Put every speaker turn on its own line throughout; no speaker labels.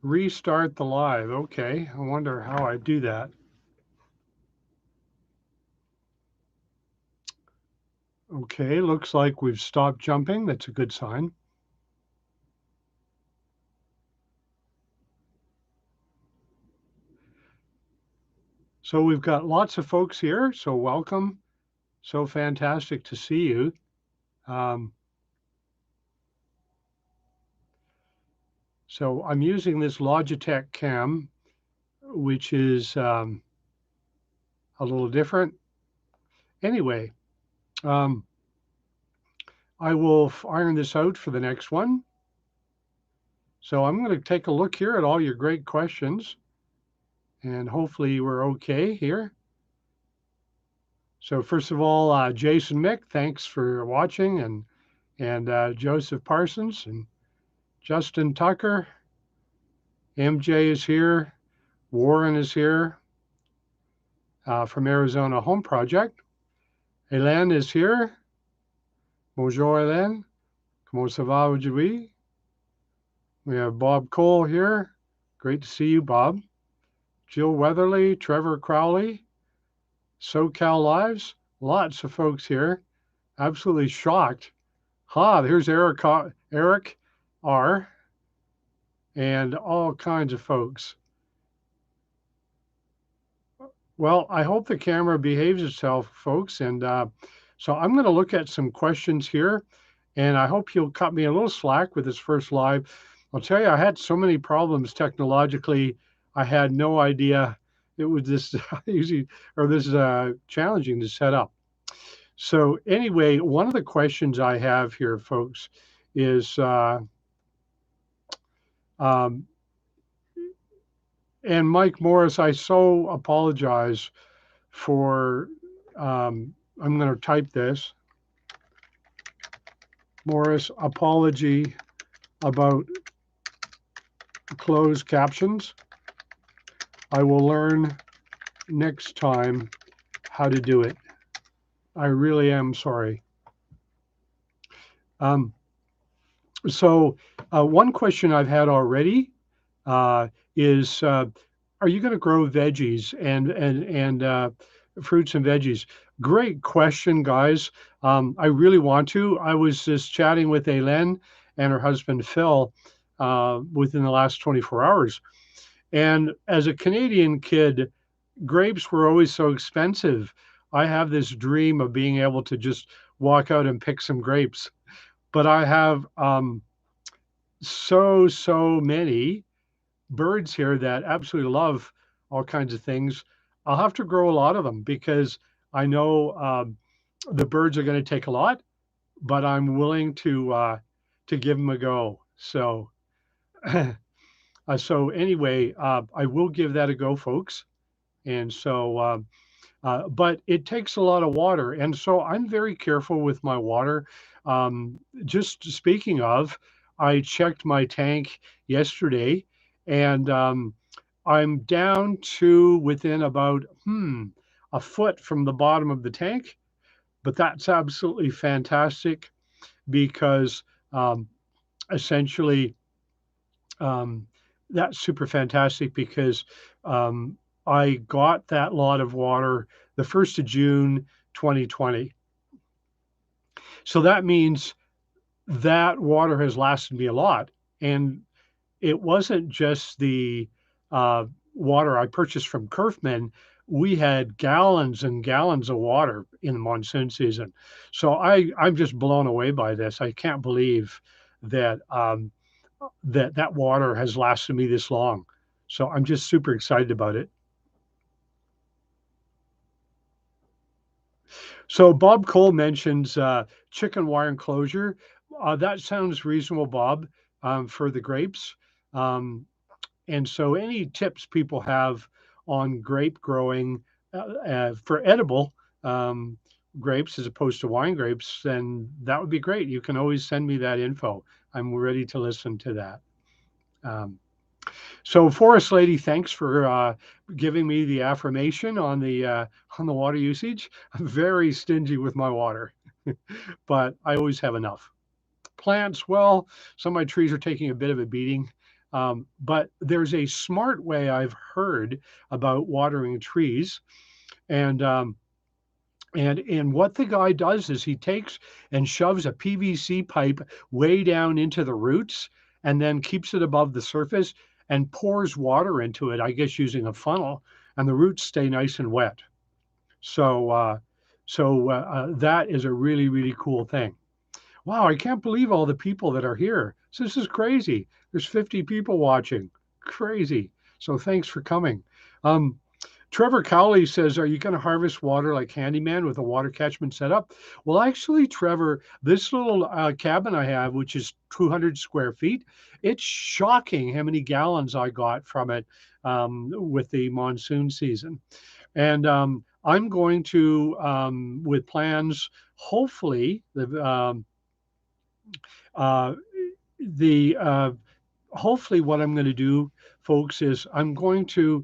Restart the live. Okay, I wonder how I do that. Okay, looks like we've stopped jumping. That's a good sign. So we've got lots of folks here, so welcome. So fantastic to see you. So I'm using this Logitech cam, which is a little different. Anyway, I will iron this out for the next one. So I'm going to take a look here at all your great questions, and hopefully we're okay here. So first of all, Jason Mick, thanks for watching, and Joseph Parsons and Justin Tucker. MJ is here. Warren is here from Arizona Home Project. Hélène is here. Bonjour, Hélène. Comment ça va aujourd'hui? We have Bob Cole here. Great to see you, Bob. Jill Weatherly, Trevor Crowley, SoCal Lives. Lots of folks here. Absolutely shocked. There's Eric R. And all kinds of folks. Well, I hope the camera behaves itself, folks. And so I'm going to look at some questions here, and I hope you'll cut me a little slack with this first live. I'll tell you, I had so many problems technologically. I had no idea it was this easy or this challenging to set up. So anyway, one of the questions I have here, folks, is and Mike Morris, I so apologize for, I'm going to type this. Morris, apology about closed captions. I will learn next time how to do it. I really am sorry. So one question I've had already is, are you going to grow veggies and fruits and veggies? Great question, guys. I really want to. I was just chatting with Hélène and her husband, Phil, within the last 24 hours. And as a Canadian kid, grapes were always so expensive. I have this dream of being able to just walk out and pick some grapes. But I have so many birds here that absolutely love all kinds of things. I'll have to grow a lot of them because I know the birds are going to take a lot, but I'm willing to give them a go. So, so anyway, I will give that a go, folks. And so, but it takes a lot of water, and so I'm very careful with my water. Just speaking of, I checked my tank yesterday, and I'm down to within about a foot from the bottom of the tank, but that's absolutely fantastic because essentially that's super fantastic because I got that lot of water the 1st of June 2020. So that means that water has lasted me a lot. And it wasn't just the water I purchased from Kerfman. We had gallons and gallons of water in the monsoon season. So I'm just blown away by this. I can't believe that that water has lasted me this long. So I'm just super excited about it. So Bob Cole mentions chicken wire enclosure. That sounds reasonable, Bob, for the grapes. And so any tips people have on grape growing for edible grapes as opposed to wine grapes, then that would be great. You can always send me that info. I'm ready to listen to that. So Forest Lady, thanks for giving me the affirmation on the water usage. I'm very stingy with my water, but I always have enough. Plants, well, some of my trees are taking a bit of a beating. But there's a smart way I've heard about watering trees. And and what the guy does is he takes and shoves a PVC pipe way down into the roots and then keeps it above the surface and pours water into it, I guess using a funnel, and the roots stay nice and wet. So that is a really, really cool thing. Wow, I can't believe all the people that are here. This is crazy. There's 50 people watching. Crazy. So thanks for coming. Um, Trevor Cowley says, are you going to harvest water like Handyman with a water catchment setup? Well, actually, Trevor, this little cabin I have, which is 200 square feet, it's shocking how many gallons I got from it with the monsoon season. And I'm going to, with plans, hopefully, uh, hopefully what I'm going to do, folks, is I'm going to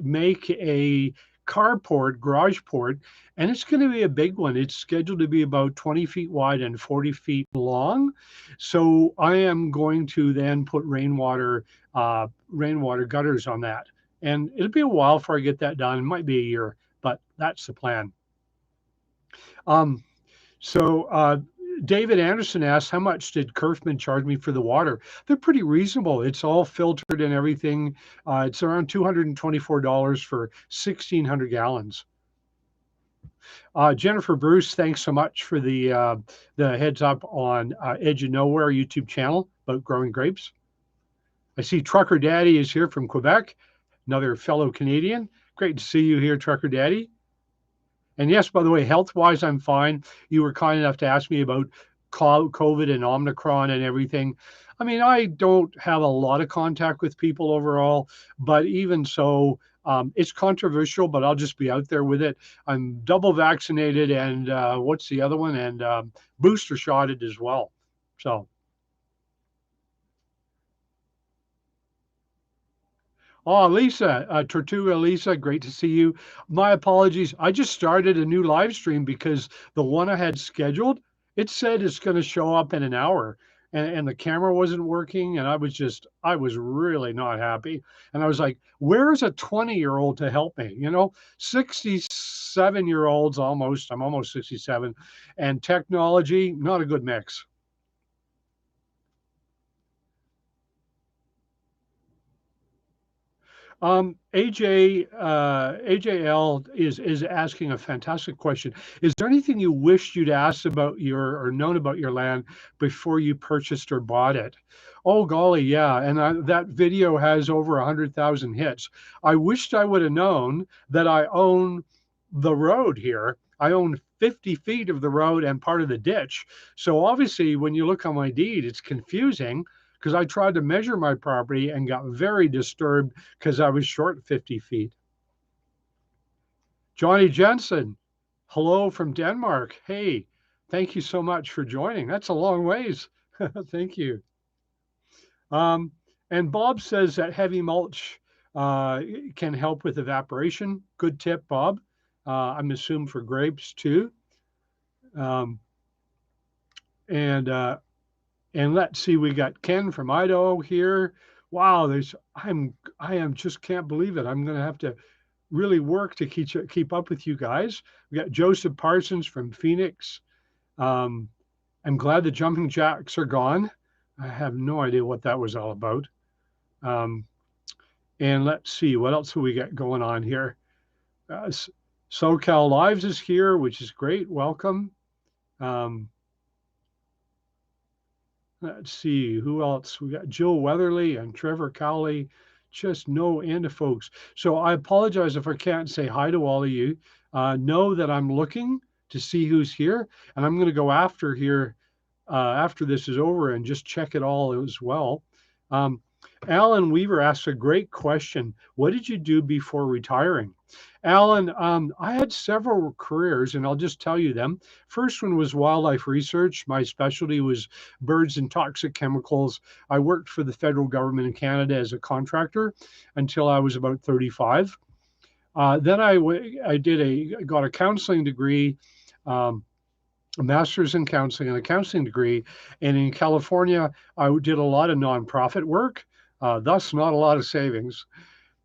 make a carport, garage port, and it's going to be a big one. It's scheduled to be about 20 feet wide and 40 feet long. So I am going to then put rainwater gutters on that. And it'll be a while before I get that done. It might be a year, but that's the plan. Um, so David Anderson asked, how much did Kerfman charge me for the water? They're pretty reasonable. It's all filtered and everything. It's around $224 for 1,600 gallons. Jennifer Bruce, thanks so much for the heads up on Edge of Nowhere YouTube channel about growing grapes. I see Trucker Daddy is here from Quebec, another fellow Canadian. Great to see you here, Trucker Daddy. And yes, by the way, health-wise, I'm fine. You were kind enough to ask me about COVID and Omicron and everything. I mean, I don't have a lot of contact with people overall, but even so, it's controversial, but I'll just be out there with it. I'm double vaccinated and what's the other one? And booster shotted as well. So. Oh, Lisa, Tortuga Lisa, great to see you. My apologies. I just started a new live stream because the one I had scheduled, it said it's going to show up in an hour and the camera wasn't working. And I was really not happy. And I was like, where's a 20-year-old to help me? 67-year-olds almost, I'm almost 67, and technology, not a good mix. AJL is asking a fantastic question. Is there anything you wished you'd asked about or known about your land before you purchased or bought it? Oh golly, yeah. And that video has over 100,000 hits. I wished I would have known that I own the road here. I own 50 feet of the road and part of the ditch. So obviously, when you look on my deed, it's confusing because I tried to measure my property and got very disturbed because I was short 50 feet. Johnny Jensen, hello from Denmark. Hey, thank you so much for joining. That's a long ways. Thank you. And Bob says that heavy mulch can help with evaporation. Good tip, Bob. I'm assuming for grapes too. And let's see, we got Ken from Idaho here. Wow, I am just can't believe it. I'm going to have to really work to keep up with you guys. We got Joseph Parsons from Phoenix. I'm glad the jumping jacks are gone. I have no idea what that was all about. And let's see, what else have we got going on here? SoCal Lives is here, which is great. Welcome. Let's see, who else? We got Jill Weatherly and Trevor Cowley, just no end of folks. So I apologize if I can't say hi to all of you. Know that I'm looking to see who's here, and I'm going to go after this is over and just check it all as well. Alan Weaver asks a great question. What did you do before retiring? Alan, I had several careers, and I'll just tell you them. First one was wildlife research. My specialty was birds and toxic chemicals. I worked for the federal government in Canada as a contractor until I was about 35. Then I got a counseling degree a master's in counseling and a counseling degree. And in California, I did a lot of nonprofit work, thus not a lot of savings.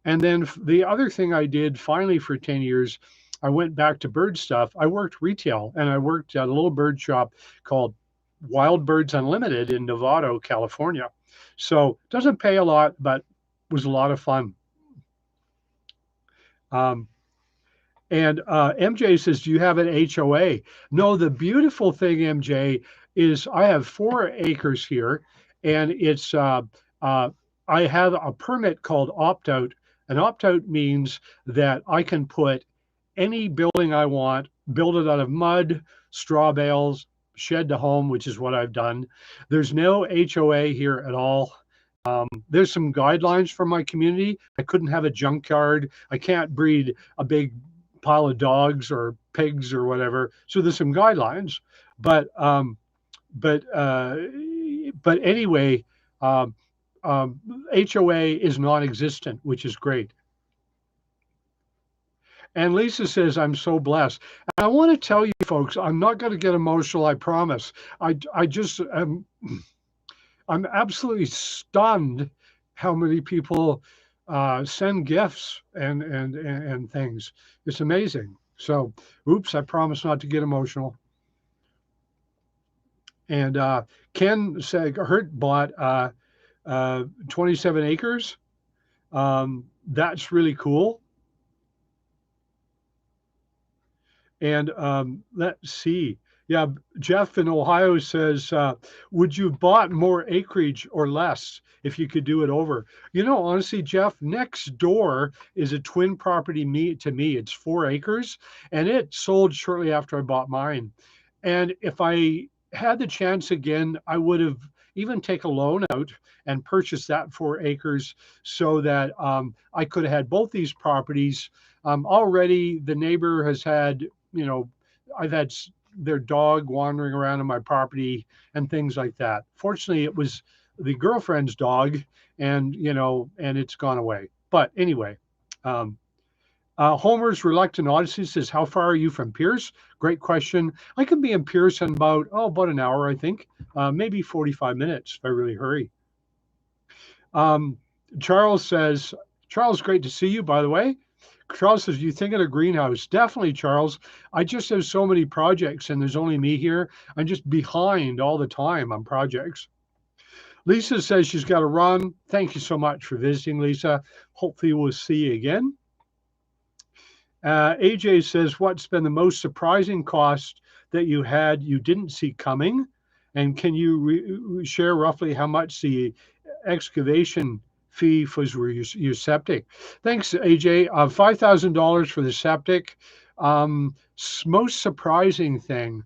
And then the other thing I did finally for 10 years, I went back to bird stuff. I worked retail and I worked at a little bird shop called Wild Birds Unlimited in Novato, California. So it doesn't pay a lot, but was a lot of fun. Um, and MJ says, do you have an HOA? No, the beautiful thing, MJ, is I have 4 acres here, and it's I have a permit called opt-out. An opt-out means that I can put any building I want, build it out of mud, straw bales, shed to home, which is what I've done. There's no HOA here at all. There's some guidelines from my community. I couldn't have a junkyard. I can't breed a big pile of dogs or pigs or whatever. So there's some guidelines, but but uh, but anyway, um, HOA is non-existent, which is great. And Lisa says, I'm so blessed. And I want to tell you folks, I'm not going to get emotional, I promise. I just I'm absolutely stunned how many people send gifts and things. It's amazing. So, oops, I promise not to get emotional. And Ken said, Hurt bought 27 acres. That's really cool. And let's see. Yeah, Jeff in Ohio says, would you have bought more acreage or less if you could do it over? You know, honestly, Jeff, next door is a twin property to me. It's 4 acres, and it sold shortly after I bought mine. And if I had the chance again, I would have even take a loan out and purchased that 4 acres so that I could have had both these properties. Already, the neighbor has had, you know, I've had their dog wandering around on my property and things like that. Fortunately, it was the girlfriend's dog, and you know, and it's gone away. But anyway, Homer's Reluctant Odyssey says, how far are you from Pierce? Great question. I can be in Pierce in about an hour, I think, maybe 45 minutes if I really hurry. Charles says, Charles, great to see you, by the way. Charles says, you think of a greenhouse? Definitely, Charles. I just have so many projects and there's only me here. I'm just behind all the time on projects. Lisa says she's got to run. Thank you so much for visiting, Lisa. Hopefully we'll see you again. AJ says, what's been the most surprising cost that you didn't see coming? And can you share roughly how much the excavation fee was for your septic? Thanks, AJ. $5,000 for the septic. Most surprising thing,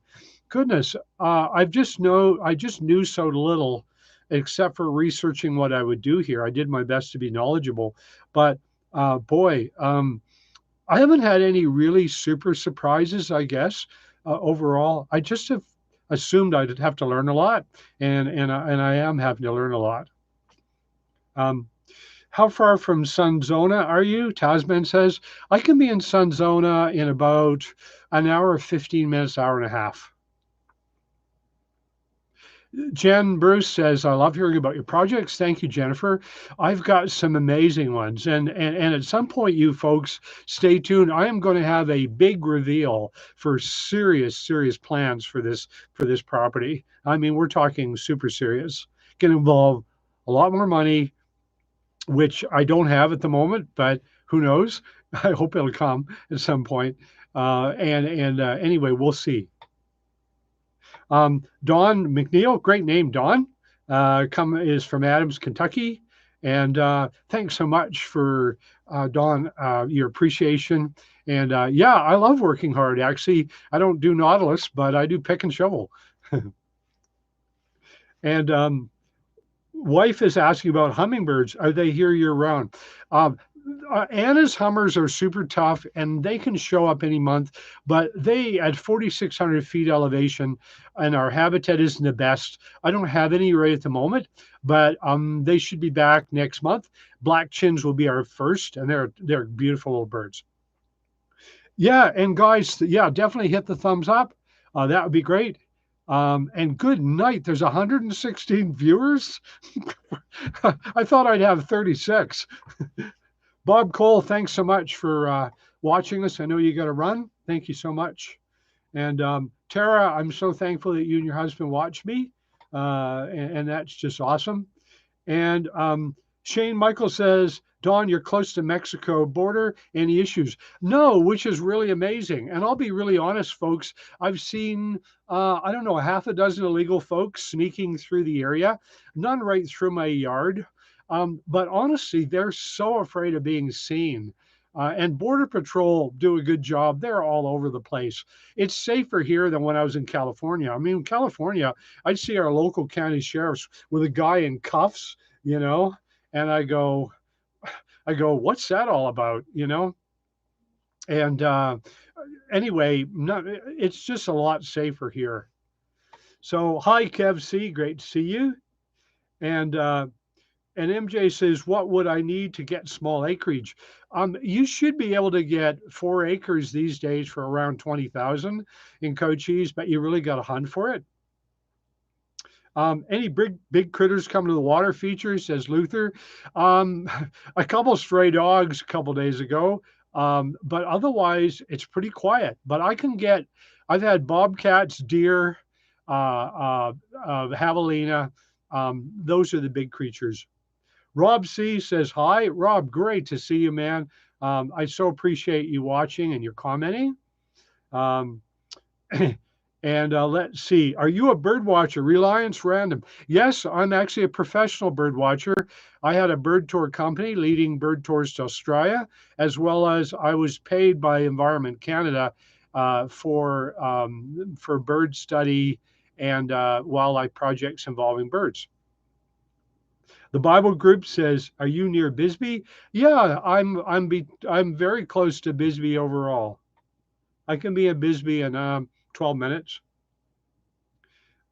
goodness, I just knew so little, except for researching what I would do here. I did my best to be knowledgeable, but boy, I haven't had any really super surprises, I guess. Overall, I just have assumed I'd have to learn a lot, and I am having to learn a lot. How far from Sunzona are you? Tasman says, I can be in Sunzona in about an hour, 15 minutes, hour and a half. Jen Bruce says, I love hearing about your projects. Thank you, Jennifer. I've got some amazing ones. And at some point, you folks, stay tuned. I am going to have a big reveal for serious plans for this property. I mean, we're talking super serious. Can involve a lot more money, which I don't have at the moment, but who knows? I hope it'll come at some point. Anyway, we'll see. Don McNeil, great name, Don. Is from Adams, Kentucky. And thanks so much for, Don, your appreciation. And yeah, I love working hard. Actually, I don't do Nautilus, but I do pick and shovel. And wife is asking about hummingbirds. Are they here year round? Anna's hummers are super tough and they can show up any month, but they at 4,600 feet elevation and our habitat isn't the best. I don't have any right at the moment, but they should be back next month. Black chins will be our first, and they're beautiful little birds. Yeah, and guys, yeah, definitely hit the thumbs up. That would be great. And good night. There's 116 viewers. I thought I'd have 36. Bob Cole, thanks so much for watching us. I know you got to run. Thank you so much. And Tara, I'm so thankful that you and your husband watch me. And that's just awesome. And Shane Michael says, Don, you're close to Mexico border. Any issues? No, which is really amazing. And I'll be really honest, folks. I've seen, I don't know, half a dozen illegal folks sneaking through the area, none right through my yard. But honestly, they're so afraid of being seen. And Border Patrol do a good job. They're all over the place. It's safer here than when I was in California. I mean, in California, I'd see our local county sheriffs with a guy in cuffs, and I go, what's that all about, And anyway, it's just a lot safer here. So, hi, Kev C, great to see you. And MJ says, what would I need to get small acreage? You should be able to get 4 acres these days for around 20,000 in Cochise, but you really got to hunt for it. Any big critters coming to the water feature, says Luther. A couple stray dogs a couple days ago, but otherwise it's pretty quiet. But I've had bobcats, deer, javelina. Those are the big creatures. Rob C says, hi. Rob, great to see you, man. I so appreciate you watching and you're commenting. And let's see, are you a bird watcher? Reliance Random. Yes, I'm actually a professional bird watcher. I had a bird tour company leading bird tours to Australia, as well as I was paid by Environment Canada for bird study and wildlife projects involving birds. The Bible group says, are you near Bisbee? Yeah, I'm very close to Bisbee overall. I can be in Bisbee in 12 minutes.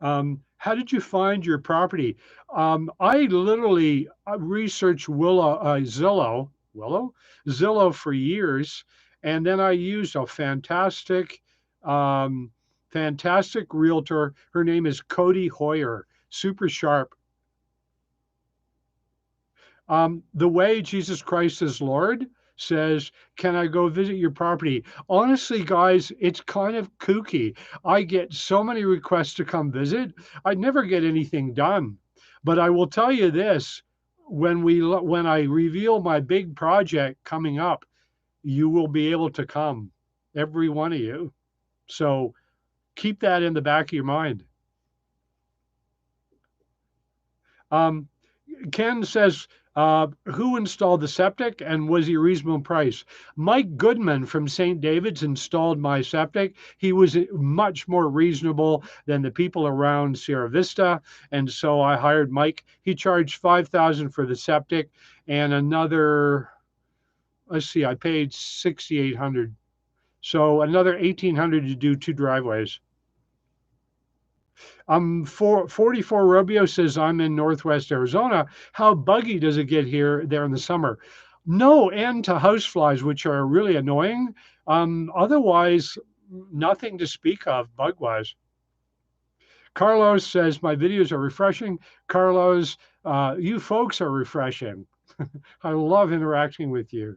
How did you find your property? I literally researched Zillow for years, and then I used a fantastic realtor. Her name is Cody Hoyer, super sharp. The way Jesus Christ is Lord says, can I go visit your property? Honestly, guys, it's kind of kooky. I get so many requests to come visit. I never get anything done. But I will tell you this, when I reveal my big project coming up, you will be able to come, every one of you. So keep that in the back of your mind. Ken says, who installed the septic and was he a reasonable price? Mike Goodman from St. David's installed my septic. He was much more reasonable than the people around Sierra Vista. And so I hired Mike. He charged $5,000 for the septic and another, let's see, I paid $6,800. So another $1,800 to do 2 driveways. 44 Rubio says, I'm in Northwest Arizona. How buggy does it get there in the summer? No end to houseflies, which are really annoying. Otherwise, nothing to speak of bug-wise. Carlos says, my videos are refreshing. Carlos, you folks are refreshing. I love interacting with you.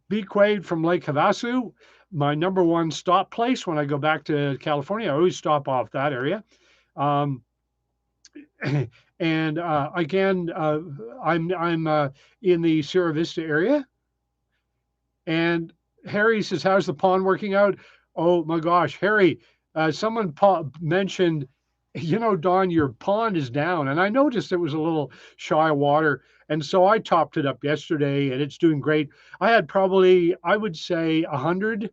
B. Quaid from Lake Havasu, my #1 stop place when I go back to California. I always stop off that area. And again, I'm in the Sierra Vista area. And Harry says, how's the pond working out? Oh my gosh, Harry, someone mentioned, Don, your pond is down. And I noticed it was a little shy of water. And so I topped it up yesterday and it's doing great. I had probably, I would say 100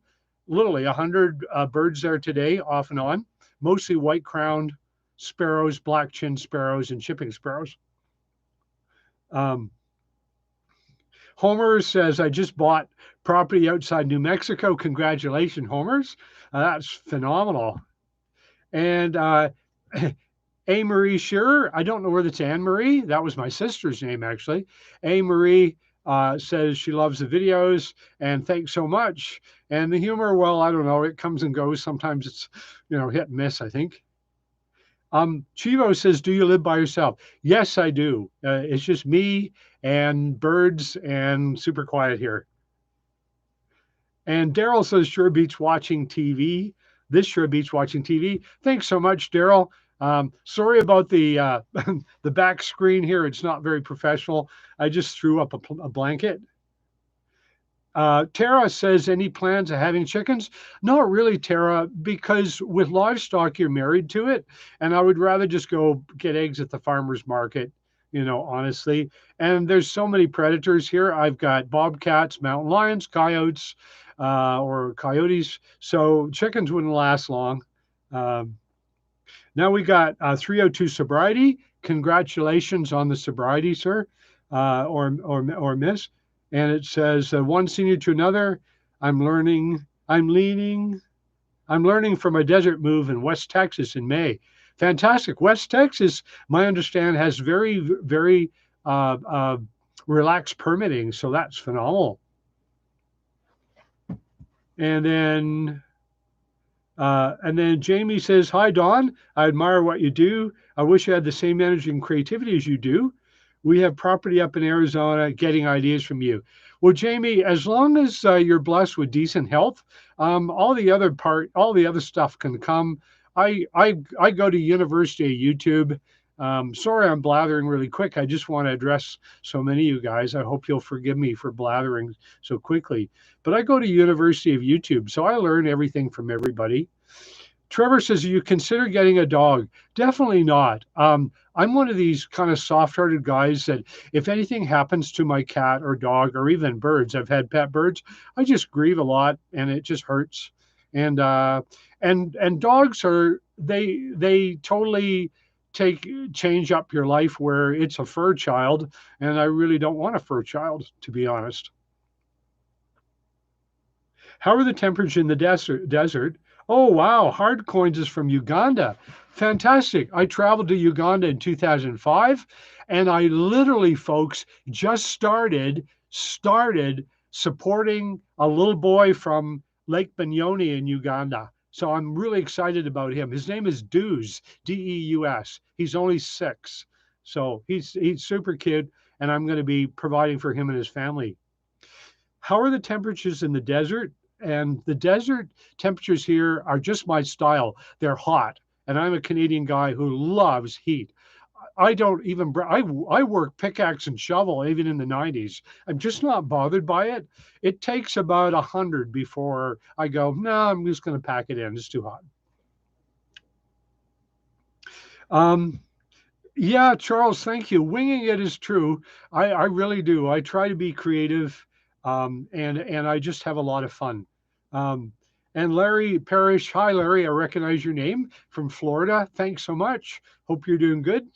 birds there today, off and on, mostly white-crowned sparrows, black-chinned sparrows, and chipping sparrows. Homer says, I just bought property outside New Mexico. Congratulations, Homers. That's phenomenal. And A. Marie Shearer, I don't know whether it's Anne Marie. That was my sister's name, actually. A. Marie, says she loves the videos and thanks so much. And the humor, well, I don't know, it comes and goes. Sometimes it's, hit and miss, I think. Chivo says, do you live by yourself? Yes, I do. It's just me and birds and super quiet here. And Daryl says, sure beats watching TV. This sure beats watching TV. Thanks so much, Daryl. Sorry about the the back screen here. It's not very professional. I just threw up a blanket. Tara says, any plans of having chickens? Not really, Tara, because with livestock, you're married to it. And I would rather just go get eggs at the farmer's market, honestly. And there's so many predators here. I've got bobcats, mountain lions, coyotes, or coyotes. So chickens wouldn't last long. Now we got 302 sobriety. Congratulations on the sobriety, sir, or miss. And it says, one senior to another, I'm learning from a desert move in West Texas in May. Fantastic. West Texas, my understanding, has very, very relaxed permitting. So that's phenomenal. And then Jamie says, hi, Don. I admire what you do. I wish I had the same energy and creativity as you do. We have property up in Arizona, getting ideas from you. Well, Jamie, as long as you're blessed with decent health, all the other stuff can come. I go to University of YouTube. Sorry, I'm blathering really quick. I just want to address so many of you guys. I hope you'll forgive me for blathering so quickly. But I go to University of YouTube, so I learn everything from everybody. Trevor says, you consider getting a dog? Definitely not. I'm one of these kind of soft-hearted guys that if anything happens to my cat or dog or even birds, I've had pet birds, I just grieve a lot and it just hurts. And dogs they totally change up your life where it's a fur child, and I really don't want a fur child, to be honest. How are the temperatures in the desert? Oh, wow. Hard Coins is from Uganda. Fantastic. I traveled to Uganda in 2005, and I literally, folks, just started supporting a little boy from Lake Bunyoni in Uganda. So I'm really excited about him. His name is Deus, Deus. He's only 6. So he's super cute, and I'm going to be providing for him and his family. How are the temperatures in the desert? And the desert temperatures here are just my style. They're hot. And I'm a Canadian guy who loves heat. I don't even, I work pickaxe and shovel even in the 90s. I'm just not bothered by it. It takes about 100 before I go, no, I'm just going to pack it in. It's too hot. Yeah, Charles, thank you. Winging it is true. I really do. I try to be creative, and I just have a lot of fun. And Larry Parrish, hi, Larry. I recognize your name from Florida. Thanks so much. Hope you're doing good.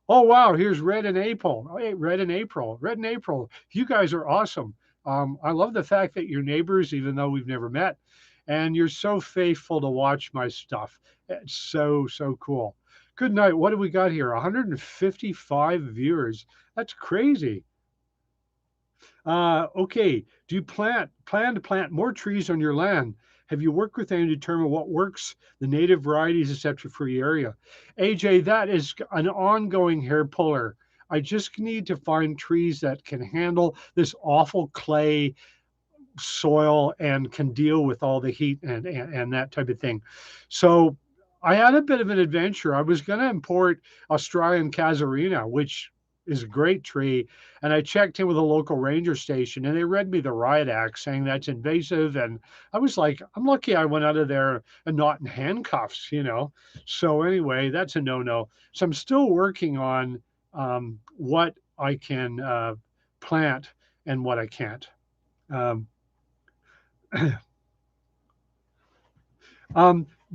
Oh, wow. Here's Red and April. Hey, Red and April. Red and April. You guys are awesome. I love the fact that you're neighbors, even though we've never met. And you're so faithful to watch my stuff. It's so, so cool. Good night. What do we got here? 155 viewers. That's crazy. Okay. Do you plan to plant more trees on your land? Have you worked with them to determine what works, the native varieties, etc., for your area? AJ, that is an ongoing hair puller. I just need to find trees that can handle this awful clay soil and can deal with all the heat and that type of thing. So I had a bit of an adventure. I was going to import Australian casuarina, which is a great tree. And I checked in with a local ranger station and they read me the riot act saying that's invasive. And I was like, I'm lucky I went out of there and not in handcuffs, So anyway, that's a no-no. So I'm still working on what I can plant and what I can't.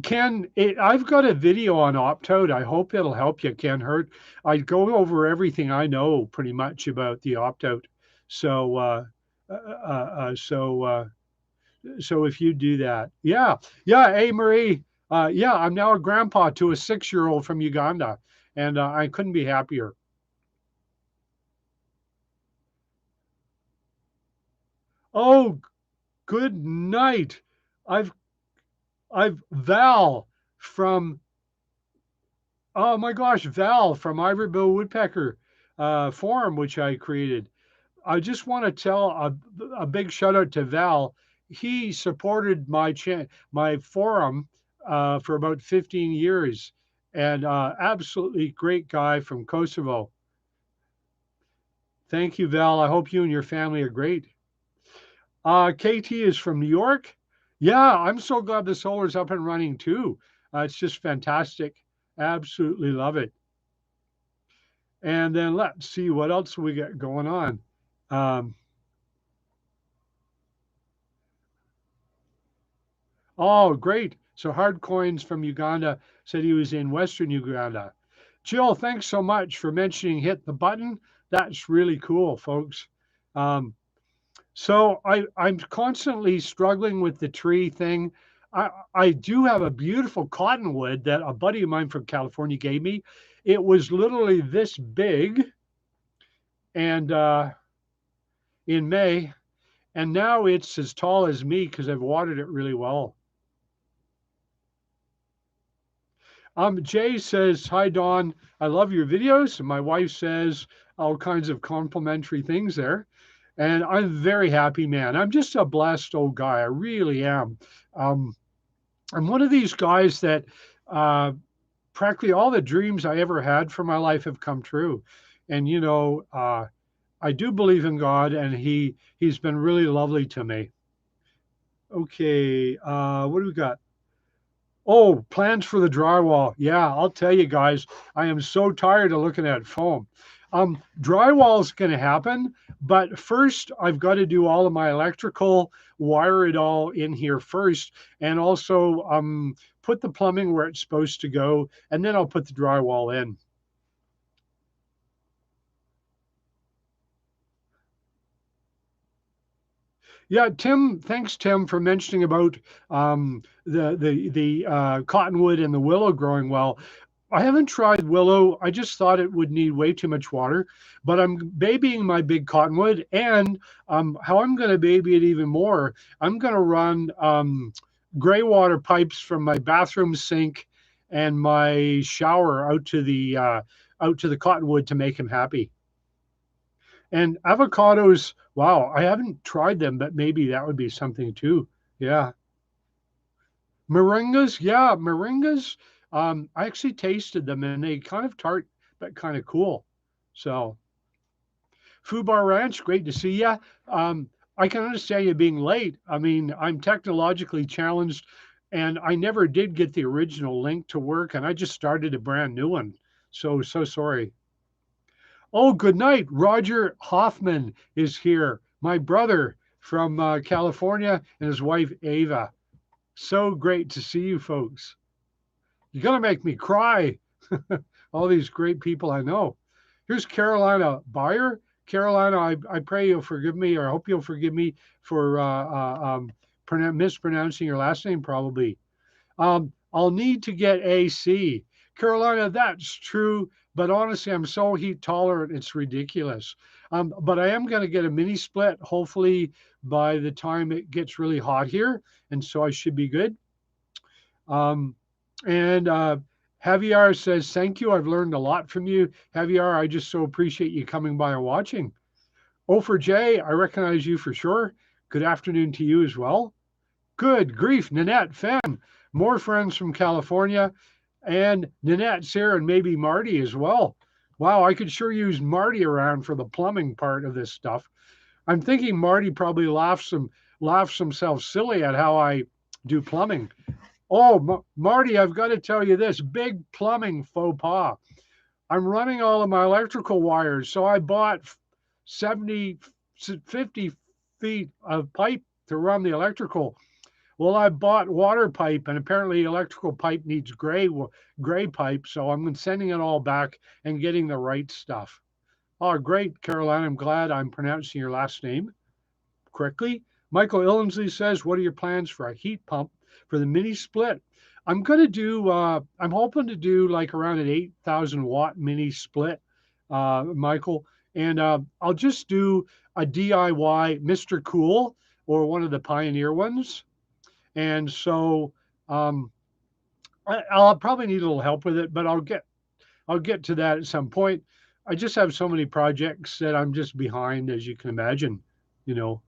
Ken, I've got a video on opt-out. I hope it'll help you, Ken Hurt. I go over everything I know pretty much about the opt-out. So, so if you do that, yeah. Hey, Marie, yeah, I'm now a grandpa to a 6-year-old from Uganda, and I couldn't be happier. Oh, good night. I've Val from, oh my gosh, Val from Ivorybill Woodpecker Forum, which I created. I just want to tell a big shout out to Val. He supported my forum for about 15 years, and absolutely great guy from Kosovo. Thank you, Val. I hope you and your family are great. KT is from New York. Yeah, I'm so glad the solar's up and running too. It's just fantastic. Absolutely love it. And then let's see what else we got going on. Um, oh, great. So Hard Coins from Uganda said he was in Western Uganda. Jill, thanks so much for mentioning hit the button. That's really cool, folks. Um, So I'm constantly struggling with the tree thing. I do have a beautiful cottonwood that a buddy of mine from California gave me. It was literally this big, and in May, and now it's as tall as me because I've watered it really well. Jay says, "Hi Don, I love your videos." And my wife says all kinds of complimentary things there. And I'm very happy, man. I'm just a blessed old guy. I really am. Um, I'm one of these guys that uh, practically all the dreams I ever had for my life have come true. And I do believe in God, and he's been really lovely to me. Okay, what do we got? Oh, plans for the drywall. Yeah, I'll tell you guys, I am so tired of looking at foam. Drywall is going to happen, but first I've got to do all of my electrical, wire it all in here first, and also put the plumbing where it's supposed to go, and then I'll put the drywall in. Yeah, Tim, thanks, Tim, for mentioning about the cottonwood and the willow growing well. I haven't tried willow. I just thought it would need way too much water, but I'm babying my big cottonwood, and how I'm going to baby it even more, I'm going to run gray water pipes from my bathroom sink and my shower out to the cottonwood to make him happy. And avocados, wow, I haven't tried them, but maybe that would be something too. Yeah. Moringas, yeah, moringas. I actually tasted them and they kind of tart, but kind of cool. So, Fubar Ranch, great to see you. I can understand you being late. I mean, I'm technologically challenged and I never did get the original link to work and I just started a brand new one. So sorry. Oh, good night. Roger Hoffman is here, my brother from California, and his wife, Ava. So great to see you folks. You're going to make me cry. All these great people I know. Here's Carolina Byer. Carolina, I pray you'll forgive me, or I hope you'll forgive me for mispronouncing your last name, probably. I'll need to get AC. Carolina, that's true, but honestly, I'm so heat tolerant, it's ridiculous. But I am going to get a mini split, hopefully by the time it gets really hot here, and so I should be good. Um, and Javier says, "Thank you. I've learned a lot from you. Javier, I just so appreciate you coming by and watching." Oh, for Jay, I recognize you for sure. Good afternoon to you as well. Good grief, Nanette, Fenn, more friends from California, and Nanette's here, and maybe Marty as well. Wow, I could sure use Marty around for the plumbing part of this stuff. I'm thinking Marty probably laughs himself silly at how I do plumbing. Oh, Marty, I've got to tell you this big plumbing faux pas. I'm running all of my electrical wires, so I bought 70, 50 feet of pipe to run the electrical. Well, I bought water pipe, and apparently electrical pipe needs gray pipe, so I'm sending it all back and getting the right stuff. Oh, great, Caroline. I'm glad I'm pronouncing your last name correctly. Michael Illinsley says, "What are your plans for a heat pump for the mini split?" I'm going to do. I'm hoping to do like around an 8,000 watt mini split, Michael, and I'll just do a DIY Mr. Cool or one of the Pioneer ones. And so I'll probably need a little help with it, but I'll get to that at some point. I just have so many projects that I'm just behind, as you can imagine, you know.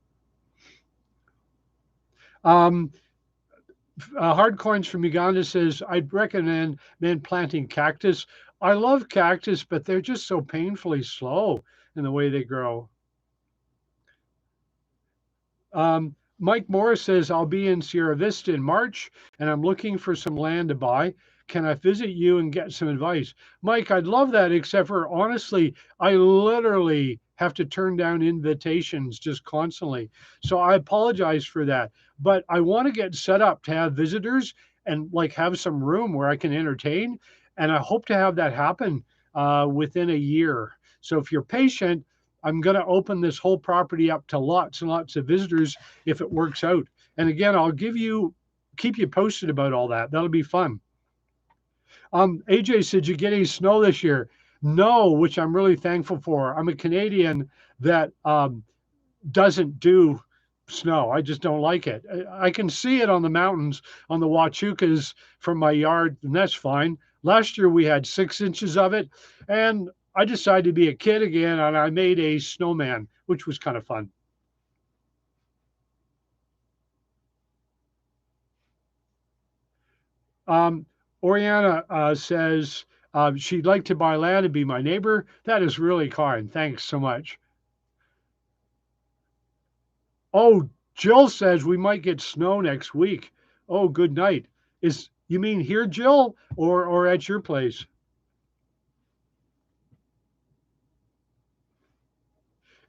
Um, Hard Coins from Uganda says, I'd recommend planting cactus. I love cactus, but they're just so painfully slow in the way they grow. Mike Morris says, I'll be in Sierra Vista in March and I'm looking for some land to buy. Can I visit you and get some advice? Mike, I'd love that, except for honestly, I literally have to turn down invitations just constantly. So I apologize for that. But I want to get set up to have visitors and like have some room where I can entertain. And I hope to have that happen within a year. So if you're patient, I'm going to open this whole property up to lots and lots of visitors if it works out. And again, I'll keep you posted about all that. That'll be fun. AJ said, you get any snow this year? No, which I'm really thankful for. I'm a Canadian that doesn't do snow. I just don't like it. I can see it on the mountains, on the Huachucas from my yard, and that's fine. Last year we had 6 inches of it, and I decided to be a kid again, and I made a snowman, which was kind of fun. Oriana says she'd like to buy land and be my neighbor. That is really kind. Thanks so much. Oh, Jill says we might get snow next week. Oh, good night. You mean here, Jill, or at your place?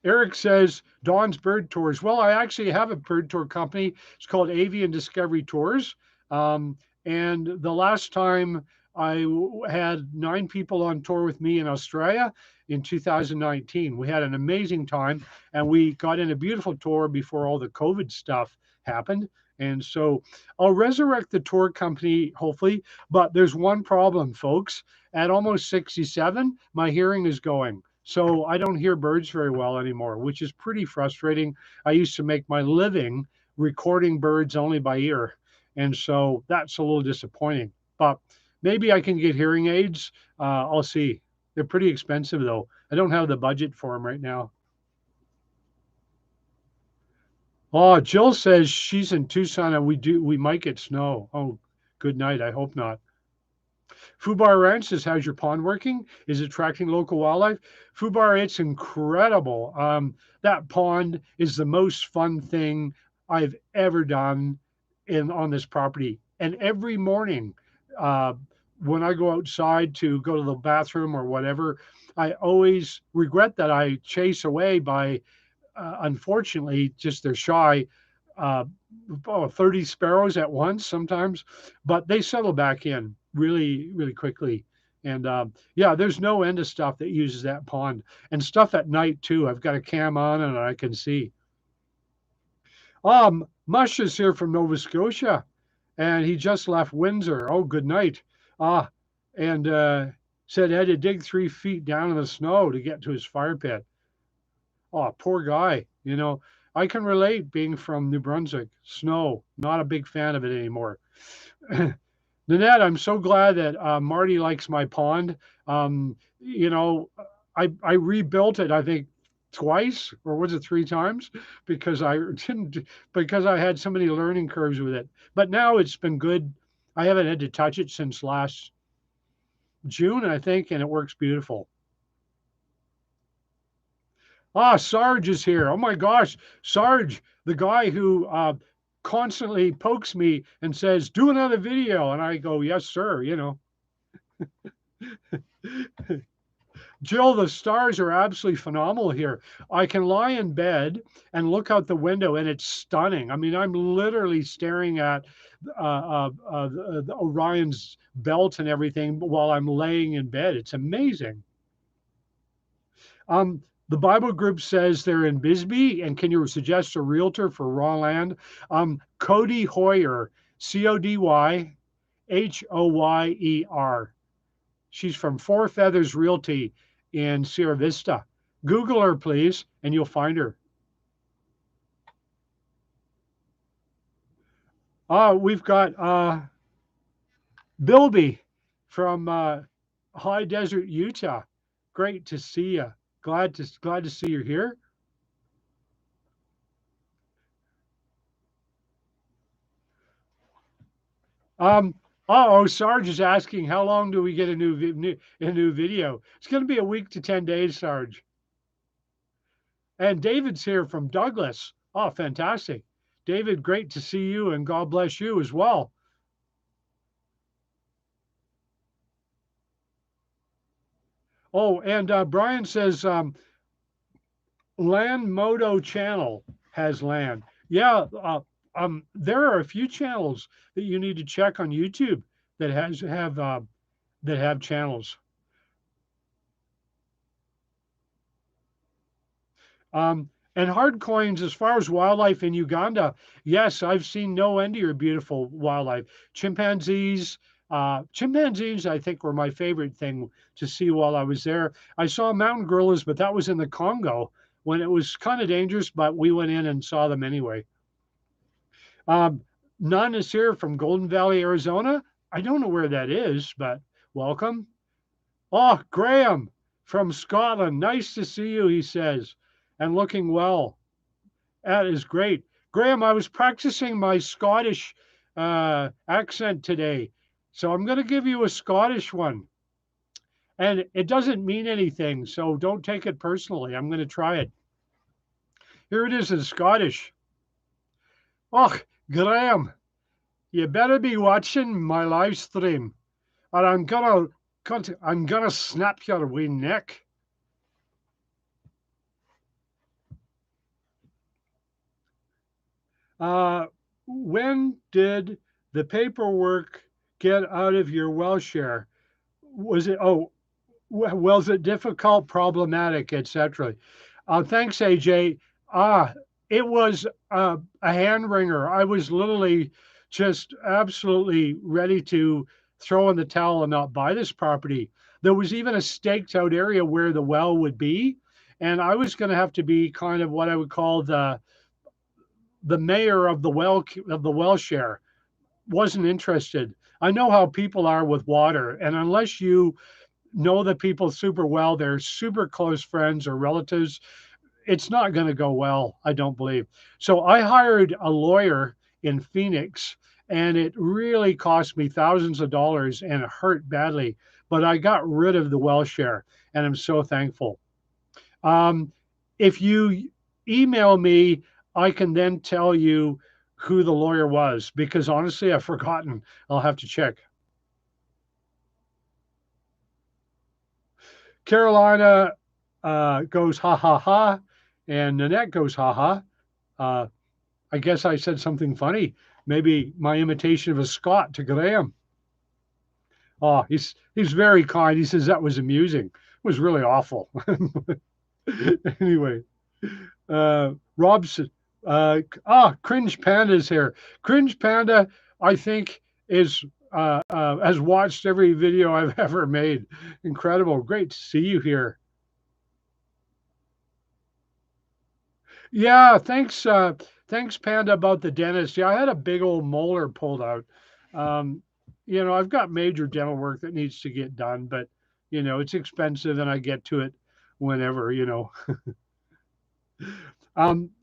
Eric says Dawn's Bird Tours. Well, I actually have a bird tour company. It's called Avian Discovery Tours. And the last time I had 9 people on tour with me in Australia in 2019. We had an amazing time and we got in a beautiful tour before all the COVID stuff happened. And so I'll resurrect the tour company, hopefully. But there's one problem, folks. At almost 67, my hearing is going. So I don't hear birds very well anymore, which is pretty frustrating. I used to make my living recording birds only by ear. And so that's a little disappointing. But maybe I can get hearing aids. I'll see. They're pretty expensive, though. I don't have the budget for them right now. Oh, Jill says she's in Tucson and we might get snow. Oh, good night. I hope not. Fubar Ranch says, how's your pond working? Is it attracting local wildlife? Fubar, it's incredible. That pond is the most fun thing I've ever done on this property. And every morning, when I go outside to go to the bathroom or whatever, I always regret that I chase away by, unfortunately, just they're shy, 30 sparrows at once sometimes, but they settle back in really, really quickly. And yeah, there's no end of stuff that uses that pond and stuff at night too. I've got a cam on and I can see. Mush is here from Nova Scotia and he just left Windsor. Oh, good night. And said he had to dig 3 feet down in the snow to get to his fire pit. Oh, poor guy. You know, I can relate being from New Brunswick. Snow, not a big fan of it anymore. Nanette, I'm so glad that Marty likes my pond. You know, I rebuilt it, I think, twice, or was it 3 times? Because I had so many learning curves with it. But now it's been good. I haven't had to touch it since last June, I think, and it works beautiful. Sarge is here. Oh my gosh, Sarge, the guy who constantly pokes me and says, do another video. And I go, yes, sir, you know. Jill, the stars are absolutely phenomenal here. I can lie in bed and look out the window and it's stunning. I mean, I'm literally staring at the Orion's belt and everything while I'm laying in bed. It's amazing. The Bible group says they're in Bisbee, and can you suggest a realtor for raw land? Cody Hoyer, Codyhoyer. She's from Four Feathers Realty in Sierra Vista. Google her, please, and you'll find her. We've got Bilby from High Desert, Utah. Great to see you. Glad to see you here. Um, oh, Sarge is asking how long do we get a new video? It's going to be a week to 10 days, Sarge. And David's here from Douglas. Oh, fantastic, David. Great to see you, and God bless you as well. Oh, and Brian says Land Moto channel has land. Yeah, there are a few channels that you need to check on YouTube that have channels. And hard coins, as far as wildlife in Uganda, yes, I've seen no end to your beautiful wildlife. Chimpanzees, I think, were my favorite thing to see while I was there. I saw mountain gorillas, but that was in the Congo when it was kind of dangerous, but we went in and saw them anyway. Um, None is here from Golden Valley, Arizona. I don't know where that is, but welcome. Oh, Graham from Scotland. Nice to see you, he says, and looking well. That is great. Graham, I was practicing my Scottish accent today. So I'm going to give you a Scottish one. And it doesn't mean anything. So don't take it personally. I'm going to try it. Here it is in Scottish. Oh, Graham, you better be watching my live stream, or I'm gonna snap your wee neck. When did the paperwork get out of your well share? Was it was it difficult, problematic, etc.? Thanks, AJ. It was a hand wringer. I was literally just absolutely ready to throw in the towel and not buy this property. There was even a staked out area where the well would be, and I was going to have to be kind of what I would call the mayor of the well share. Wasn't interested. I know how people are with water, and unless you know the people super well, they're super close friends or relatives, it's not going to go well, I don't believe. So I hired a lawyer in Phoenix, and it really cost me thousands of dollars and it hurt badly. But I got rid of the well share, and I'm so thankful. Um, if you email me, I can then tell you who the lawyer was because honestly, I've forgotten. I'll have to check. Carolina goes ha ha ha, and Nanette goes ha ha. Uh, I guess I said something funny. Maybe my imitation of a Scot to Graham. Oh, he's very kind. He says that was amusing. It was really awful. Anyway, Rob's Cringe Panda's here. Cringe Panda, I think, is has watched every video I've ever made. Incredible. Great to see you here. Yeah, thanks, Panda, about the dentist. Yeah, I had a big old molar pulled out. Um, I've got major dental work that needs to get done, but it's expensive, and I get to it whenever.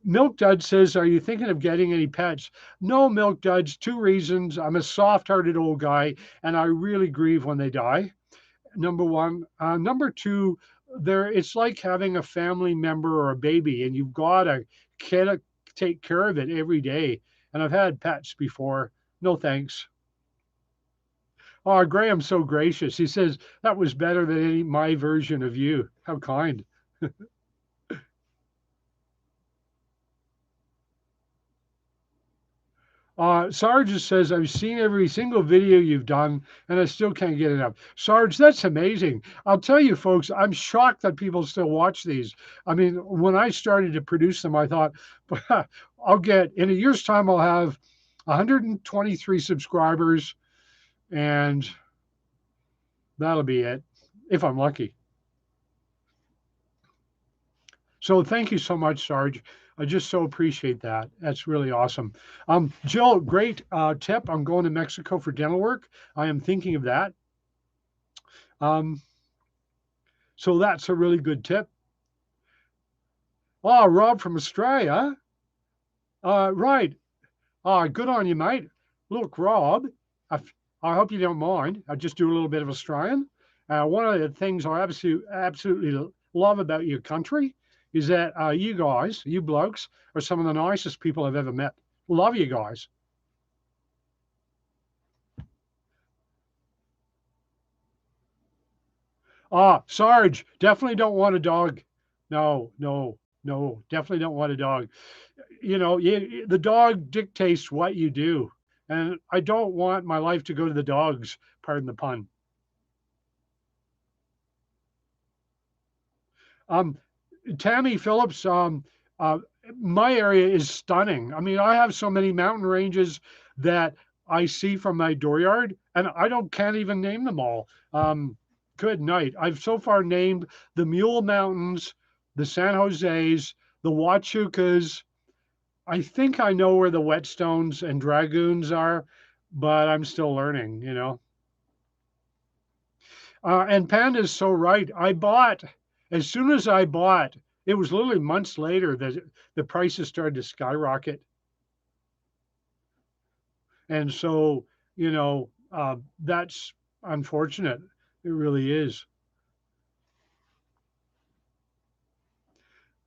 Milk Duds says, "Are you thinking of getting any pets?" No, Milk Duds. Two reasons: I'm a soft-hearted old guy, and I really grieve when they die. Number one. Number two, it's like having a family member or a baby, and you've got to take care of it every day. And I've had pets before. No thanks. Oh, Graham's so gracious. He says that was better than my version of you. How kind. Sarge says, I've seen every single video you've done and I still can't get enough. Sarge, that's amazing. I'll tell you, folks, I'm shocked that people still watch these. I mean, when I started to produce them, I thought, in a year's time, I'll have 123 subscribers and that'll be it if I'm lucky. So thank you so much, Sarge. I just so appreciate that. That's really awesome. Jill, great tip. I'm going to Mexico for dental work. I am thinking of that. Um, so that's a really good tip. Oh, Rob from Australia. Right. Good on you, mate. Look, Rob, I, I hope you don't mind. I just do a little bit of Australian. One of the things I absolutely love about your country is that you guys, you blokes, are some of the nicest people I've ever met. Love you guys. Sarge, definitely don't want a dog. No, no, no, definitely don't want a dog. You know, the dog dictates what you do. And I don't want my life to go to the dogs, pardon the pun. Um, Tammy Phillips, uh, my area is stunning. I mean, I have so many mountain ranges that I see from my dooryard, and I don't can't even name them all. Good night. I've so far named the Mule Mountains, the San Jose's, the Huachucas. I think I know where the Whetstones and Dragoons are, but I'm still learning, you know. And Panda's so right. I bought, as soon as I bought, it was literally months later that the prices started to skyrocket. And so, that's unfortunate. It really is.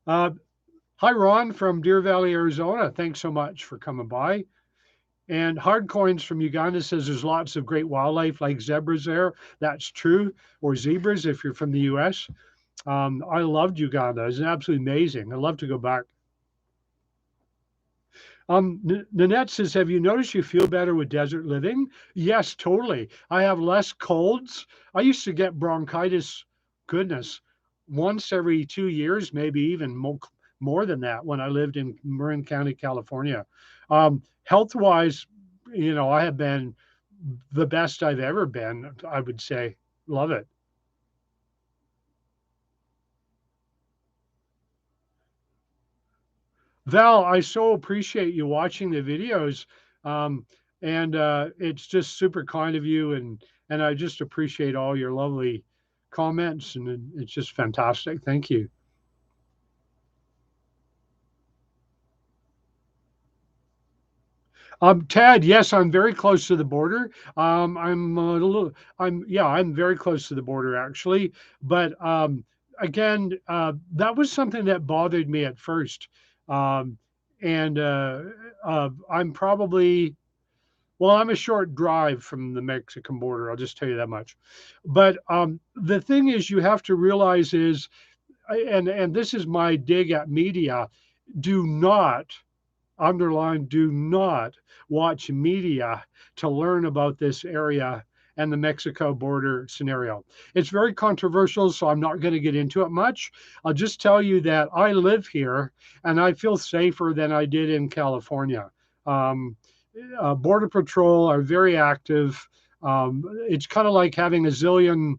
Uh, Hi, Ron from Deer Valley, Arizona. Thanks so much for coming by. And Hard Coins from Uganda says there's lots of great wildlife like zebras there. That's true. Or zebras if you're from the US. I loved Uganda. It's absolutely amazing. I'd love to go back. Nanette says, have you noticed you feel better with desert living? Yes, totally. I have less colds. I used to get bronchitis, goodness, once every 2 years, maybe even more than that when I lived in Marin County, California. Health wise, I have been the best I've ever been, I would say. Love it. Val, I so appreciate you watching the videos. Um, and it's just super kind of you. And I just appreciate all your lovely comments. And it's just fantastic. Thank you. Ted, yes, I'm very close to the border. I'm a little, yeah, I'm very close to the border actually. But again, that was something that bothered me at first. Um, and I'm probably, well, I'm a short drive from the Mexican border. I'll just tell you that much. But the thing is, you have to realize is, and this is my dig at media, do not underline, do not watch media to learn about this area and the Mexico border scenario. It's very controversial, so I'm not going to get into it much. I'll just tell you that I live here and I feel safer than I did in California. Um, Border Patrol are very active. It's kind of like having a zillion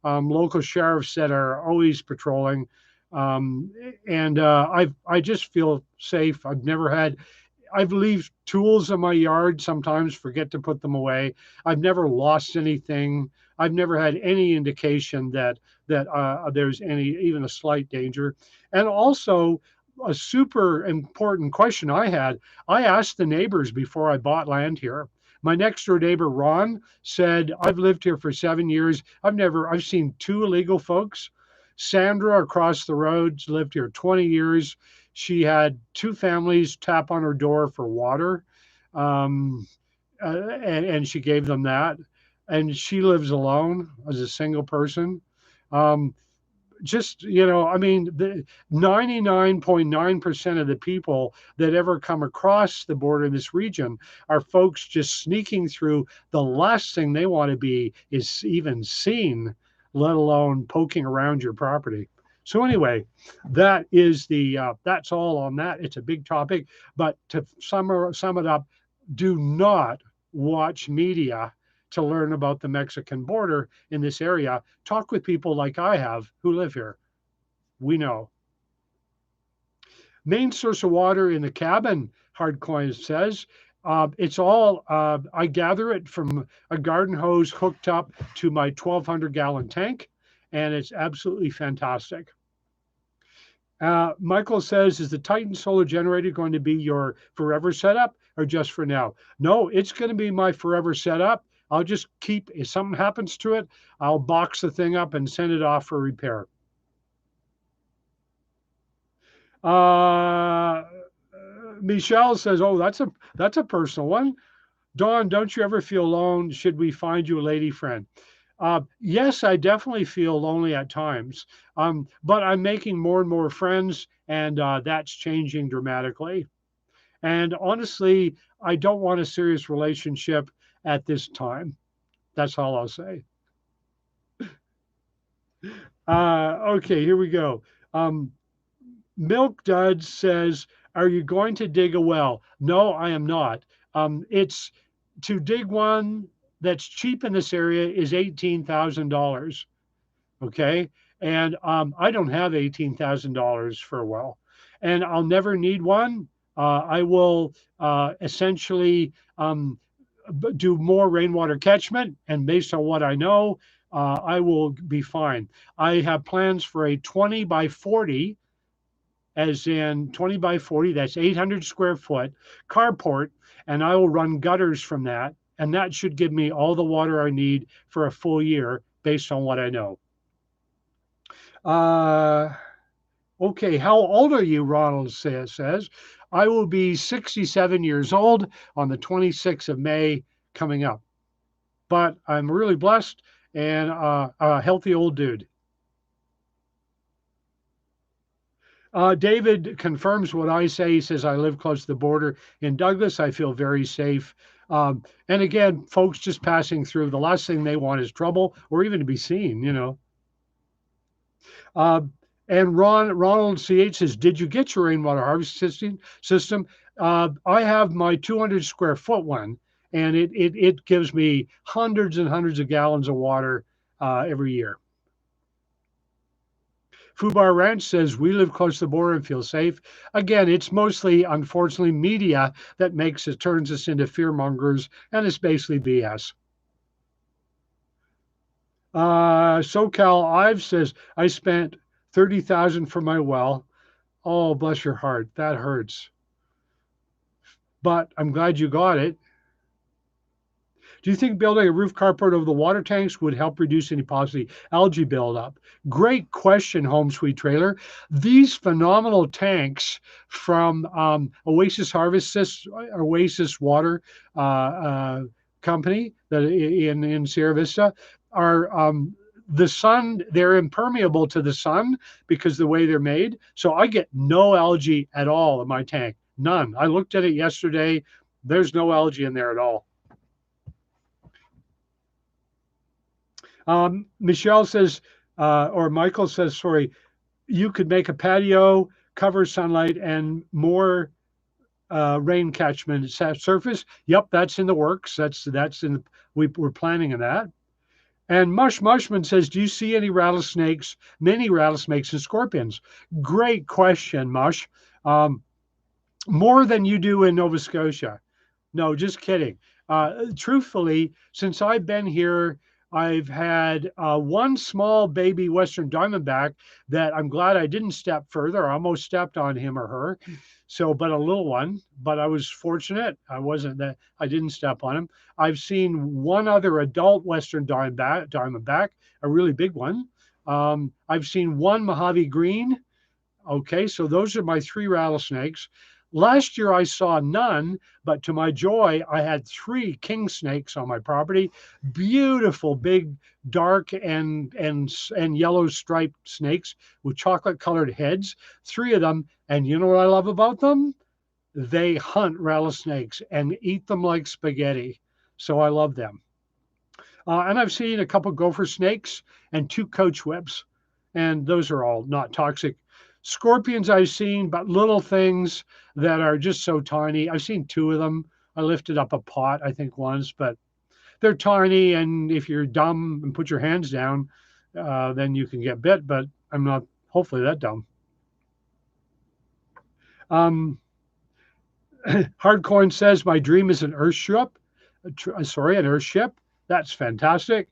local sheriffs that are always patrolling. Um, and I just feel safe. I've leave tools in my yard sometimes, forget to put them away. I've never lost anything. I've never had any indication that there's any even a slight danger. And also, a super important question I had, I asked the neighbors before I bought land here. My next door neighbor, Ron, said, I've lived here for 7 years. I've seen two illegal folks. Sandra across the road lived here 20 years. She had two families tap on her door for water, um, and she gave them that. And she lives alone as a single person. Um, just I mean, the 99.9% of the people that ever come across the border in this region are folks just sneaking through. The last thing they want to be is even seen, let alone poking around your property. So anyway, that's all on that. It's a big topic, but to sum it up, do not watch media to learn about the Mexican border in this area. Talk with people like I have who live here. We know. Main source of water in the cabin, Hardcoin says. It's all, I gather it from a garden hose hooked up to my 1,200-gallon tank, and it's absolutely fantastic. Michael says, is the Titan solar generator going to be your forever setup or just for now? No, it's going to be my forever setup. I'll just keep, if something happens to it, I'll box the thing up and send it off for repair. Michelle says, oh, that's a personal one. Dawn, don't you ever feel alone? Should we find you a lady friend? Yes, I definitely feel lonely at times, but I'm making more and more friends, and that's changing dramatically. And honestly, I don't want a serious relationship at this time. That's all I'll say. Okay, here we go. Milk Dud says, are you going to dig a well? No, I am not. It's to dig one that's cheap in this area is $18,000. Okay. And I don't have $18,000 for a well, and I'll never need one. I will essentially do more rainwater catchment, and based on what I know, I will be fine. I have plans for a 20 by 40, as in 20 by 40, that's 800 square foot carport, and I will run gutters from that. And that should give me all the water I need for a full year based on what I know. Okay, how old are you? Ronald says, I will be 67 years old on the 26th of May coming up. But I'm really blessed and a healthy old dude. David confirms what I say. He says, I live close to the border in Douglas. I feel very safe. And again, folks just passing through, the last thing they want is trouble or even to be seen, you know. And Ronald CH says, did you get your rainwater harvesting system? I have my 200 square foot one, and it gives me hundreds and hundreds of gallons of water every year. Fubar Ranch says, we live close to the border and feel safe. Again, it's mostly, unfortunately, media that turns us into fear mongers, and it's basically BS. SoCal Ives says, I spent $30,000 for my well. Oh, bless your heart. That hurts. But I'm glad you got it. Do you think building a roof carport over the water tanks would help reduce any possible algae buildup? Great question, Home Sweet Trailer. These phenomenal tanks from Oasis Water Company that in Sierra Vista are the sun. They're impermeable to the sun because of the way they're made. So I get no algae at all in my tank. None. I looked at it yesterday. There's no algae in there at all. Michelle says, or Michael says, sorry, you could make a patio, cover sunlight, and more rain catchment surface. Yep, that's in the works. That's in we're planning on that. And Mushman says, do you see any rattlesnakes, many rattlesnakes and scorpions? Great question, Mush. More than you do in Nova Scotia. No, just kidding. Truthfully, since I've been here, I've had one small baby Western Diamondback that I'm glad I didn't step further. I almost stepped on him or her. So, but a little one, but I was fortunate. I didn't step on him. I've seen one other adult Western Diamondback, a really big one. I've seen one Mojave Green. Okay, so those are my 3 rattlesnakes. Last year I saw none, but to my joy, I had 3 king snakes on my property. Beautiful, big, dark and yellow striped snakes with chocolate colored heads. 3 of them. And you know what I love about them? They hunt rattlesnakes and eat them like spaghetti. So I love them. And I've seen a couple gopher snakes and 2 coach whips. And those are all not toxic. Scorpions I've seen, but little things that are just so tiny. I've seen 2 of them. I lifted up a pot, I think, once, but they're tiny. And if you're dumb and put your hands down, then you can get bit. But I'm not hopefully that dumb. Um, Hardcoin says my dream is an Earthship. Sorry, an Earthship. That's fantastic.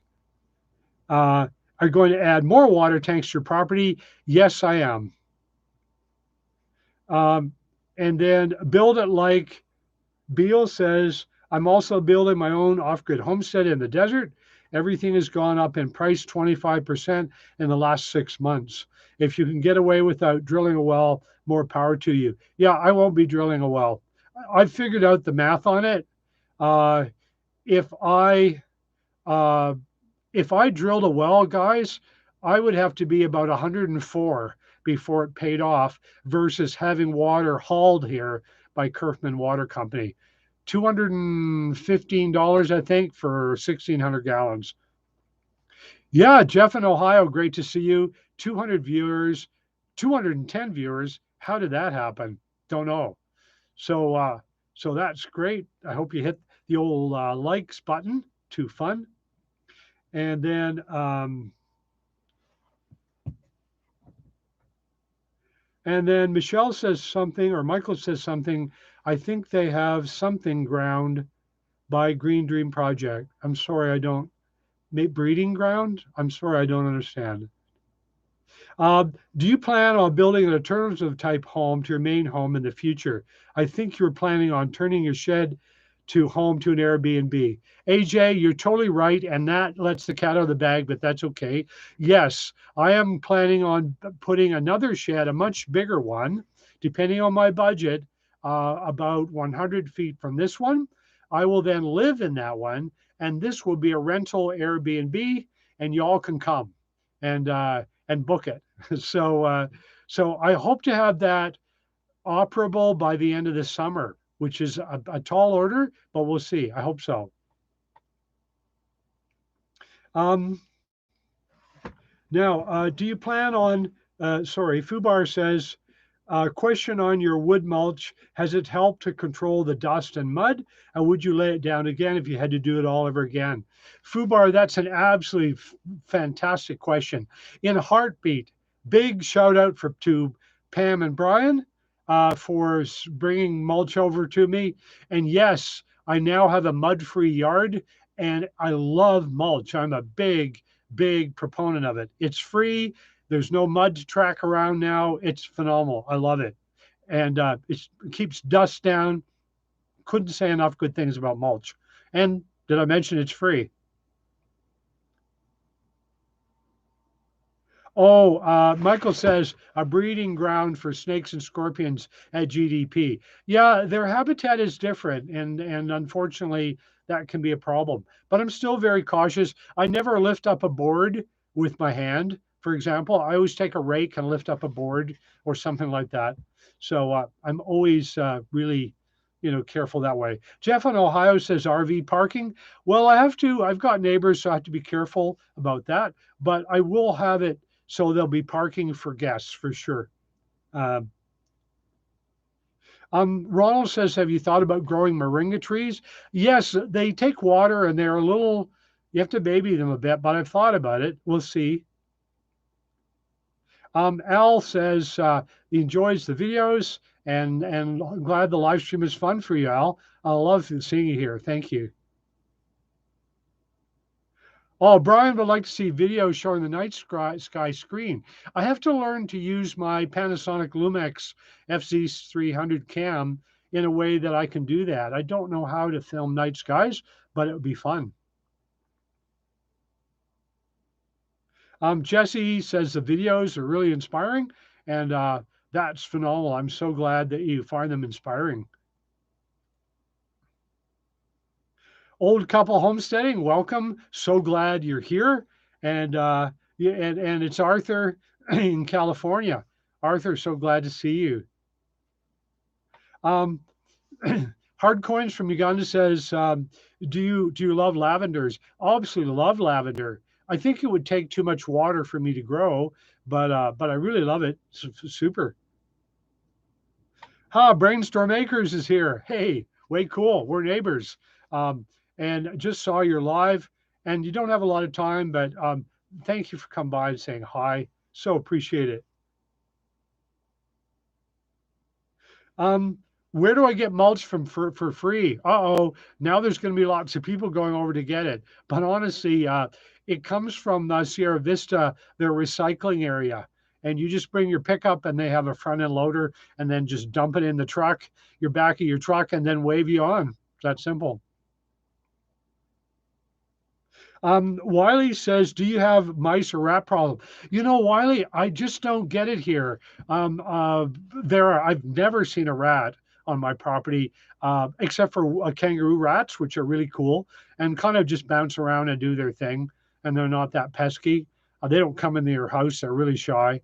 Are you going to add more water tanks to your property? Yes, I am. And then build it like Beal says, I'm also building my own off-grid homestead in the desert. Everything has gone up in price 25% in the last 6 months. If you can get away without drilling a well, more power to you. Yeah, I won't be drilling a well. I've figured out the math on it. Uh, if I uh, if I drilled a well, guys, I would have to be about 104 before it paid off versus having water hauled here by Kerfman Water Company. $215, I think, for 1,600 gallons. Yeah, Jeff in Ohio, great to see you. 200 viewers, 210 viewers. How did that happen? Don't know. So that's great. I hope you hit the old likes button. Too fun. And then Michelle says something, or Michael says something. I think they have something ground by Green Dream Project. I'm sorry, I don't. Breeding ground? I'm sorry, I don't understand. Do you plan on building an alternative type home to your main home in the future? I think you're planning on turning your shed to home to an Airbnb. AJ, you're totally right, and that lets the cat out of the bag, but that's okay. Yes, I am planning on putting another shed, a much bigger one, depending on my budget, about 100 feet from this one. I will then live in that one, and this will be a rental Airbnb, and y'all can come and book it. So I hope to have that operable by the end of the summer, which is a tall order, but we'll see. I hope so. Now, do you plan on, sorry, Fubar says, question on your wood mulch, has it helped to control the dust and mud? And would you lay it down again if you had to do it all over again? Fubar, that's an absolutely fantastic question. In a heartbeat, big shout out to Pam and Brian for bringing mulch over to me. And yes, I now have a mud-free yard and I love mulch. I'm a big proponent of it. It's free. There's no mud to track around now. It's phenomenal. I love it. And it keeps dust down. Couldn't say enough good things about mulch. And did I mention it's free? Oh, Michael says a breeding ground for snakes and scorpions at GDP. Yeah, their habitat is different, and unfortunately, that can be a problem. But I'm still very cautious. I never lift up a board with my hand. For example, I always take a rake and lift up a board or something like that. So I'm always really, careful that way. Jeff in Ohio says RV parking. Well, I have to. I've got neighbors, so I have to be careful about that. But I will have it so there'll be parking for guests for sure. Um, Ronald says, have you thought about growing moringa trees? Yes, they take water and they're a little, you have to baby them a bit, but I've thought about it. We'll see. Al says he enjoys the videos and I'm glad the live stream is fun for you, Al. I love seeing you here. Thank you. Oh, Brian would like to see videos showing the night sky screen. I have to learn to use my Panasonic Lumix FZ300 cam in a way that I can do that. I don't know how to film night skies, but it would be fun. Jesse says the videos are really inspiring, and that's phenomenal. I'm so glad that you find them inspiring. Old couple homesteading, welcome. So glad you're here. And and it's Arthur in California. Arthur, so glad to see you. Um, Hard Coins from Uganda says, do you love lavenders? Absolutely love lavender. I think it would take too much water for me to grow, but I really love it. It's super. Brainstorm Acres is here. Hey, way cool. We're neighbors. Um, and just saw your live, and you don't have a lot of time, but thank you for coming by and saying hi. So appreciate it. Um, where do I get mulch from for free? Uh-oh, now there's going to be lots of people going over to get it. But honestly, it comes from Sierra Vista, their recycling area. And you just bring your pickup and they have a front end loader and then just dump it in the truck, your back of your truck, and then wave you on. It's that simple. Wiley says, "Do you have mice or rat problem?" You know, Wiley, I just don't get it here. I've never seen a rat on my property, except for kangaroo rats, which are really cool and kind of just bounce around and do their thing, and they're not that pesky. They don't come into your house; they're really shy.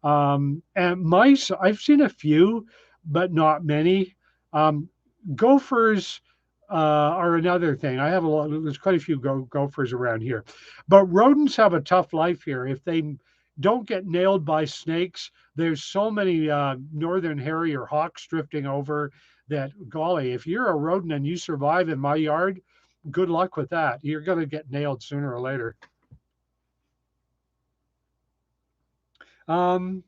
And mice, I've seen a few, but not many. Um, Gophers are another thing. I have a lot. There's quite a few gophers around here, but rodents have a tough life here. If they don't get nailed by snakes, there's so many northern harrier hawks drifting over that, golly, if you're a rodent and you survive in my yard, good luck with that. You're going to get nailed sooner or later. Um,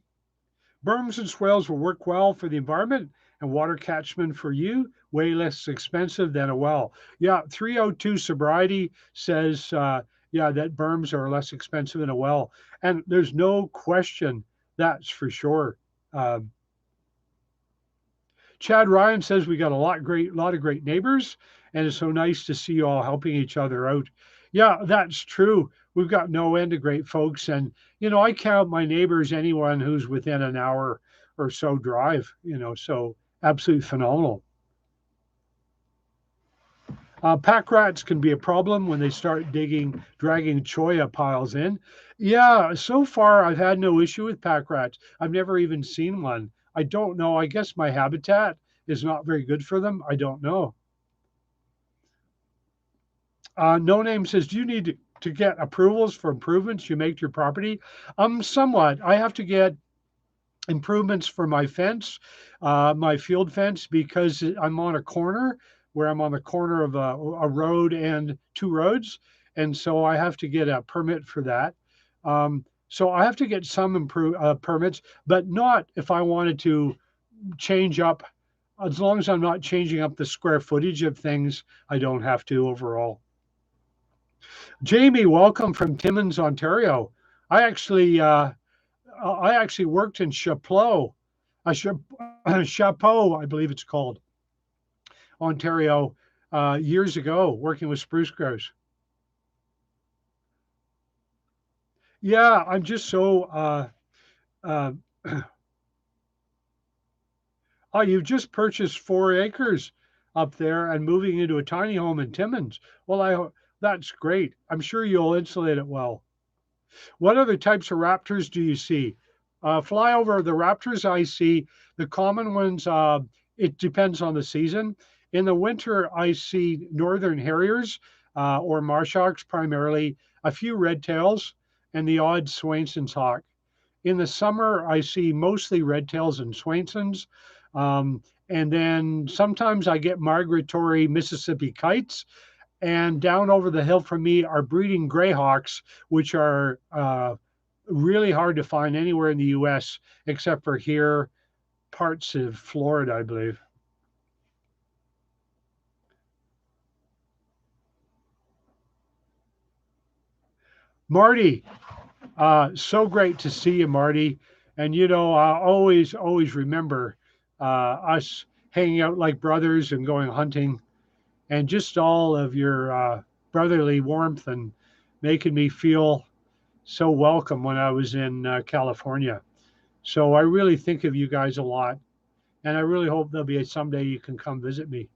Berms and swales will work well for the environment and water catchment for you, way less expensive than a well. Yeah, 302 Sobriety says, yeah, that berms are less expensive than a well. And there's no question, that's for sure. Um, Chad Ryan says we got a lot of great neighbors, and it's so nice to see you all helping each other out. Yeah, that's true. We've got no end of great folks, and I count my neighbors anyone who's within an hour or so drive. So absolutely phenomenal. Pack rats can be a problem when they start dragging cholla piles in. Yeah, so far I've had no issue with pack rats. I've never even seen one. I don't know. I guess my habitat is not very good for them. I don't know. No Name says, do you need to get approvals for improvements you make to your property? Somewhat. I have to get improvements for my fence, my field fence, because I'm on a corner where I'm on the corner of a road and two roads. And so I have to get a permit for that. So I have to get some permits, but not if I wanted to change up. As long as I'm not changing up the square footage of things, I don't have to overall. Jamie, welcome from Timmins, Ontario. I actually worked in Chapleau, Chapeau, I believe it's called, Ontario, years ago, working with spruce grouse. Yeah, I'm just so. Uh, oh, you've just purchased 4 acres up there and moving into a tiny home in Timmins. Well, that's great. I'm sure you'll insulate it well. What other types of raptors do you see? Fly over the raptors, I see the common ones. It depends on the season. In the winter, I see northern harriers or marshhawks primarily, a few red tails, and the odd Swainson's hawk. In the summer, I see mostly red tails and Swainsons. And then sometimes I get migratory Mississippi kites, and down over the hill from me are breeding greyhawks, which are really hard to find anywhere in the US except for here, parts of Florida, I believe. Marty, so great to see you, Marty. And I always remember us hanging out like brothers and going hunting, and just all of your brotherly warmth and making me feel so welcome when I was in California. So I really think of you guys a lot, and I really hope there'll be someday you can come visit me.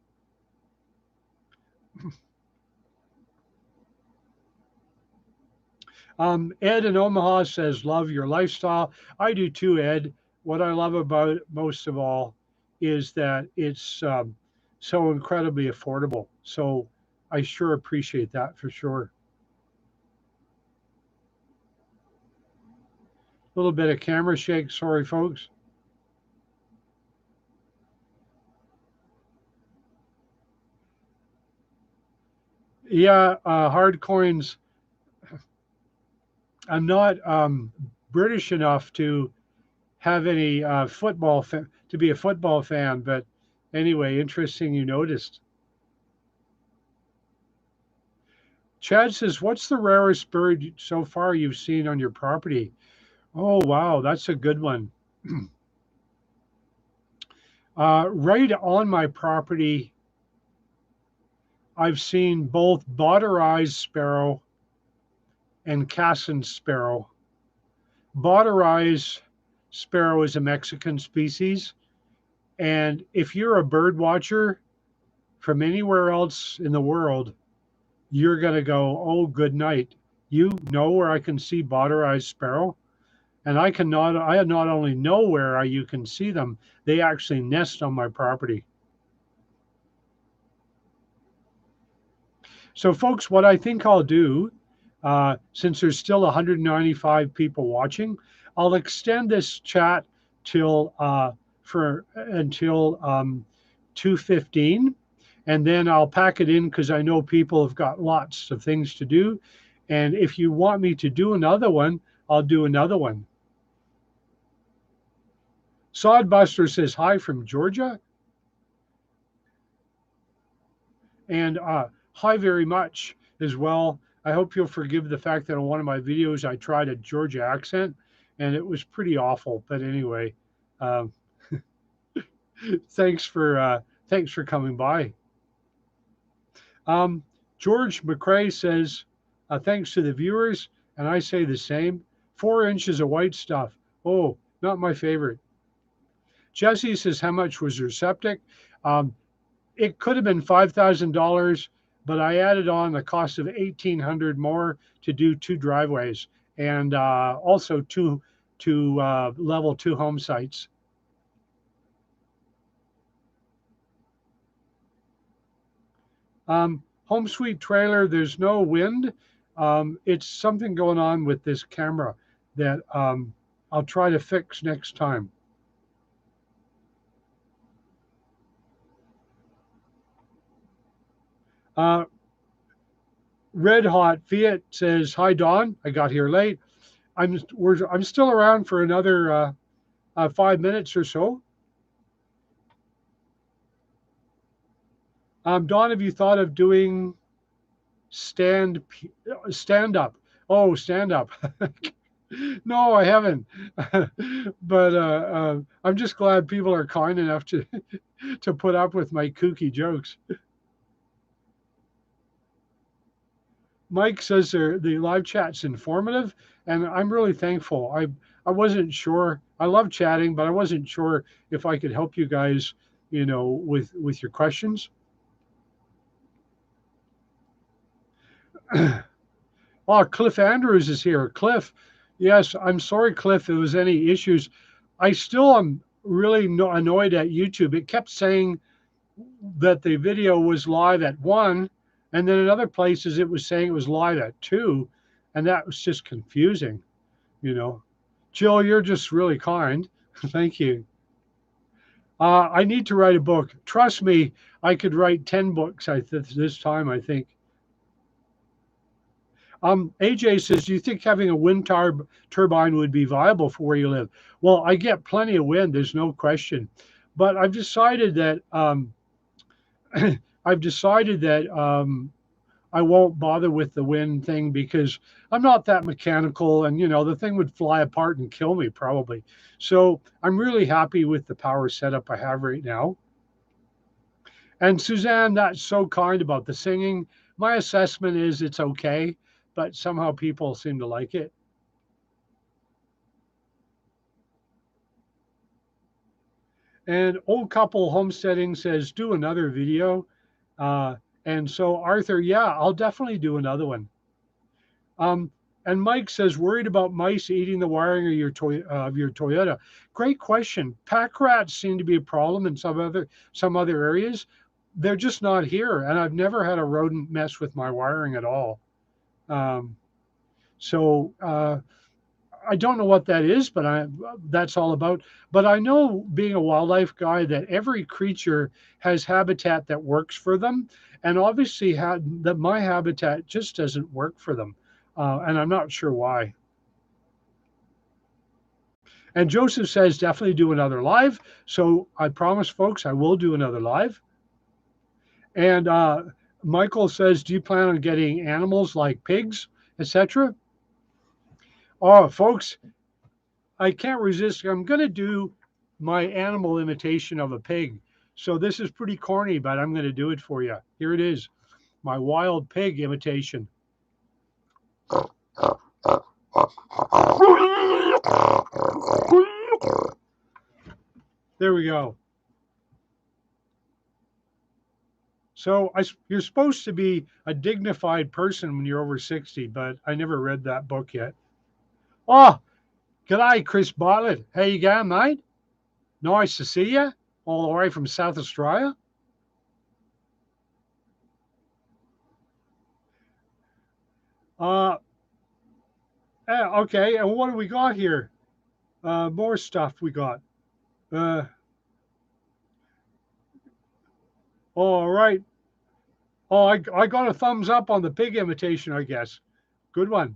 Ed in Omaha says, "Love your lifestyle." I do too, Ed. What I love about it most of all is that it's so incredibly affordable. So I sure appreciate that for sure. A little bit of camera shake. Sorry, folks. Yeah, hard coins. I'm not British enough to have any to be a football fan, but anyway, interesting you noticed. Chad says, "What's the rarest bird so far you've seen on your property?" Oh wow, that's a good one. Right on my property, I've seen both Botter-eyed sparrow and Cassin's sparrow. Botter-eyed sparrow is a Mexican species, and if you're a bird watcher from anywhere else in the world, you're going to go, "Oh, good night. You know where I can see Botter-eyed sparrow?" And I not only know where you can see them, they actually nest on my property. So folks, what I think I'll do, since there's still 195 people watching, I'll extend this chat until 2:15, and then I'll pack it in because I know people have got lots of things to do. And if you want me to do another one, I'll do another one. Sodbuster says hi from Georgia. And hi very much as well. I hope you'll forgive the fact that on one of my videos I tried a Georgia accent and it was pretty awful. But anyway, um, thanks for coming by. George McCrae says, "Thanks to the viewers," and I say the same. 4 inches of white stuff. Oh, not my favorite. Jesse says, "How much was your septic?" It could have been $5,000, but I added on the cost of $1,800 more to do 2 driveways and also two level 2 home sites. Home Sweet Trailer, there's no wind. It's something going on with this camera that I'll try to fix next time. Red Hot Fiat says, "Hi Don, I got here late. I'm still around for another 5 minutes or so." Don, have you thought of doing stand up? Oh, stand up. No, I haven't. But I'm just glad people are kind enough to to put up with my kooky jokes. Mike says the live chat's informative, and I'm really thankful. I wasn't sure. I love chatting, but I wasn't sure if I could help you guys, with your questions. Oh, Cliff Andrews is here. Cliff, yes, I'm sorry, Cliff, if there was any issues. I still am really annoyed at YouTube. It kept saying that the video was live at 1, and then in other places it was saying it was live at 2, and that was just confusing, Jill, you're just really kind. Thank you. I need to write a book. Trust me, I could write 10 books this time, I think. AJ says, "Do you think having a wind turbine would be viable for where you live?" Well, I get plenty of wind, there's no question. But I've decided that I won't bother with the wind thing because I'm not that mechanical, and the thing would fly apart and kill me probably. So I'm really happy with the power setup I have right now. And Suzanne, that's so kind about the singing. My assessment is it's okay, but somehow people seem to like it. And Old Couple Homesteading says, "Do another video." And so Arthur, yeah, I'll definitely do another one. And Mike says, "Worried about mice eating the wiring of your Toyota?" Great question. Pack rats seem to be a problem in some other areas. They're just not here, and I've never had a rodent mess with my wiring at all. So I don't know what that is, but that's all about. But I know, being a wildlife guy, that every creature has habitat that works for them, and obviously that my habitat just doesn't work for them, and I'm not sure why. And Joseph says definitely do another live. So I promise, folks, I will do another live. And Michael says, do you plan on getting animals like pigs, etc.? Oh, folks, I can't resist. I'm going to do my animal imitation of a pig. So this is pretty corny, but I'm going to do it for you. Here it is, my wild pig imitation. There we go. So you're supposed to be a dignified person when you're over 60, but I never read that book yet. Oh, g'day, Chris Bartlett. How you going, mate? Nice to see you, all the way from South Australia. Okay, and what do we got here? More stuff we got. All right. Oh, I got a thumbs up on the pig imitation, I guess. Good one.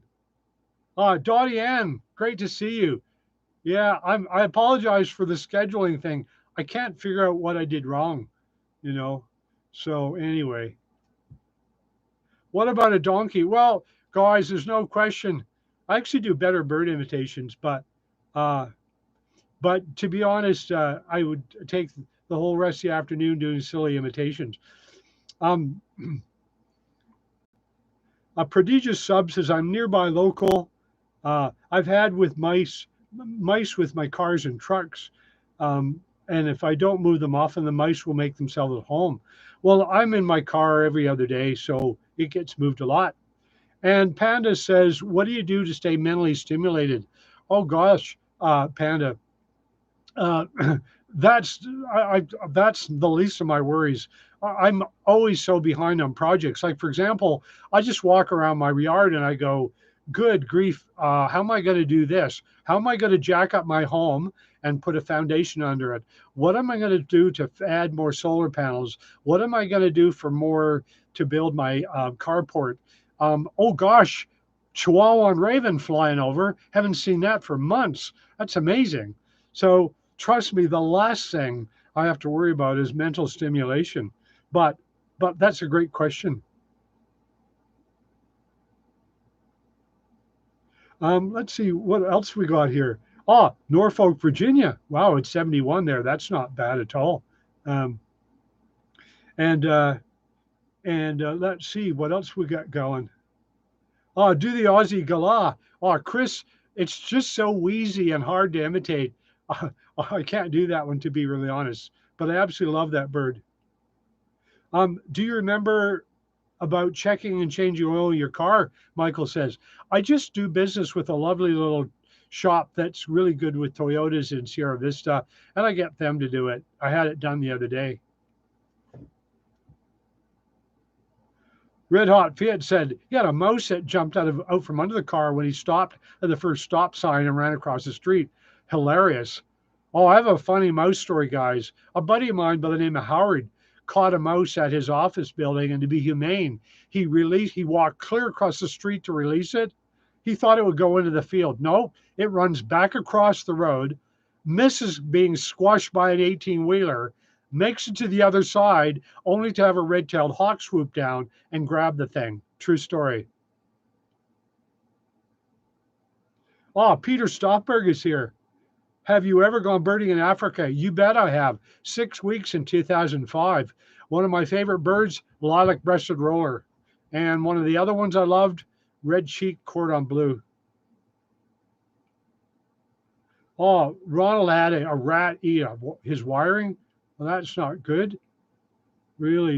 Dottie Ann, great to see you. Yeah, I apologize for the scheduling thing. I can't figure out what I did wrong, you know. So anyway, what about a donkey? Well, guys, there's no question. I actually do better bird imitations, uh, but to be honest, I would take the whole rest of the afternoon doing silly imitations. Um, a prodigious sub says I'm nearby local. I've had with mice with my cars and trucks. And if I don't move them often, the mice will make themselves at home. Well, I'm in my car every other day, so it gets moved a lot. And Panda says, what do you do to stay mentally stimulated? Oh gosh, Panda, uh, that's that's the least of my worries. I'm always so behind on projects. Like for example, I just walk around my yard and I go, "Good grief! How am I going to do this? How am I going to jack up my home and put a foundation under it? What am I going to do to add more solar panels? What am I going to do for more to build my carport? Oh gosh, Chihuahua and Raven flying over. Haven't seen that for months. That's amazing. So trust me, the last thing I have to worry about is mental stimulation. But that's a great question. Let's see what else we got here. Oh, Norfolk, Virginia. Wow, it's 71 there. That's not bad at all. Um, and let's see what else we got going. Oh, do the Aussie Gala. Oh, Chris, it's just so wheezy and hard to imitate. I can't do that one, to be really honest, but I absolutely love that bird. Do you remember about checking and changing oil in your car? Michael says, I just do business with a lovely little shop that's really good with Toyotas in Sierra Vista, and I get them to do it. I had it done the other day. Red Hot Fiat said he had a mouse that jumped out from under the car when he stopped at the first stop sign and ran across the street. Hilarious. Oh, I have a funny mouse story, guys. A buddy of mine by the name of Howard caught a mouse at his office building, and to be humane, he walked clear across the street to release it. He thought it would go into the field. No, it runs back across the road, misses being squashed by an 18-wheeler, makes it to the other side, only to have a red-tailed hawk swoop down and grab the thing. True story. Oh, Peter Stoffberg is here. Have you ever gone birding in Africa? You bet I have. 6 weeks in 2005. One of my favorite birds, lilac-breasted roller. And one of the other ones I loved, red-cheeked cordon bleu. Oh, Ronald had a rat eat his wiring. Well, that's not good. Really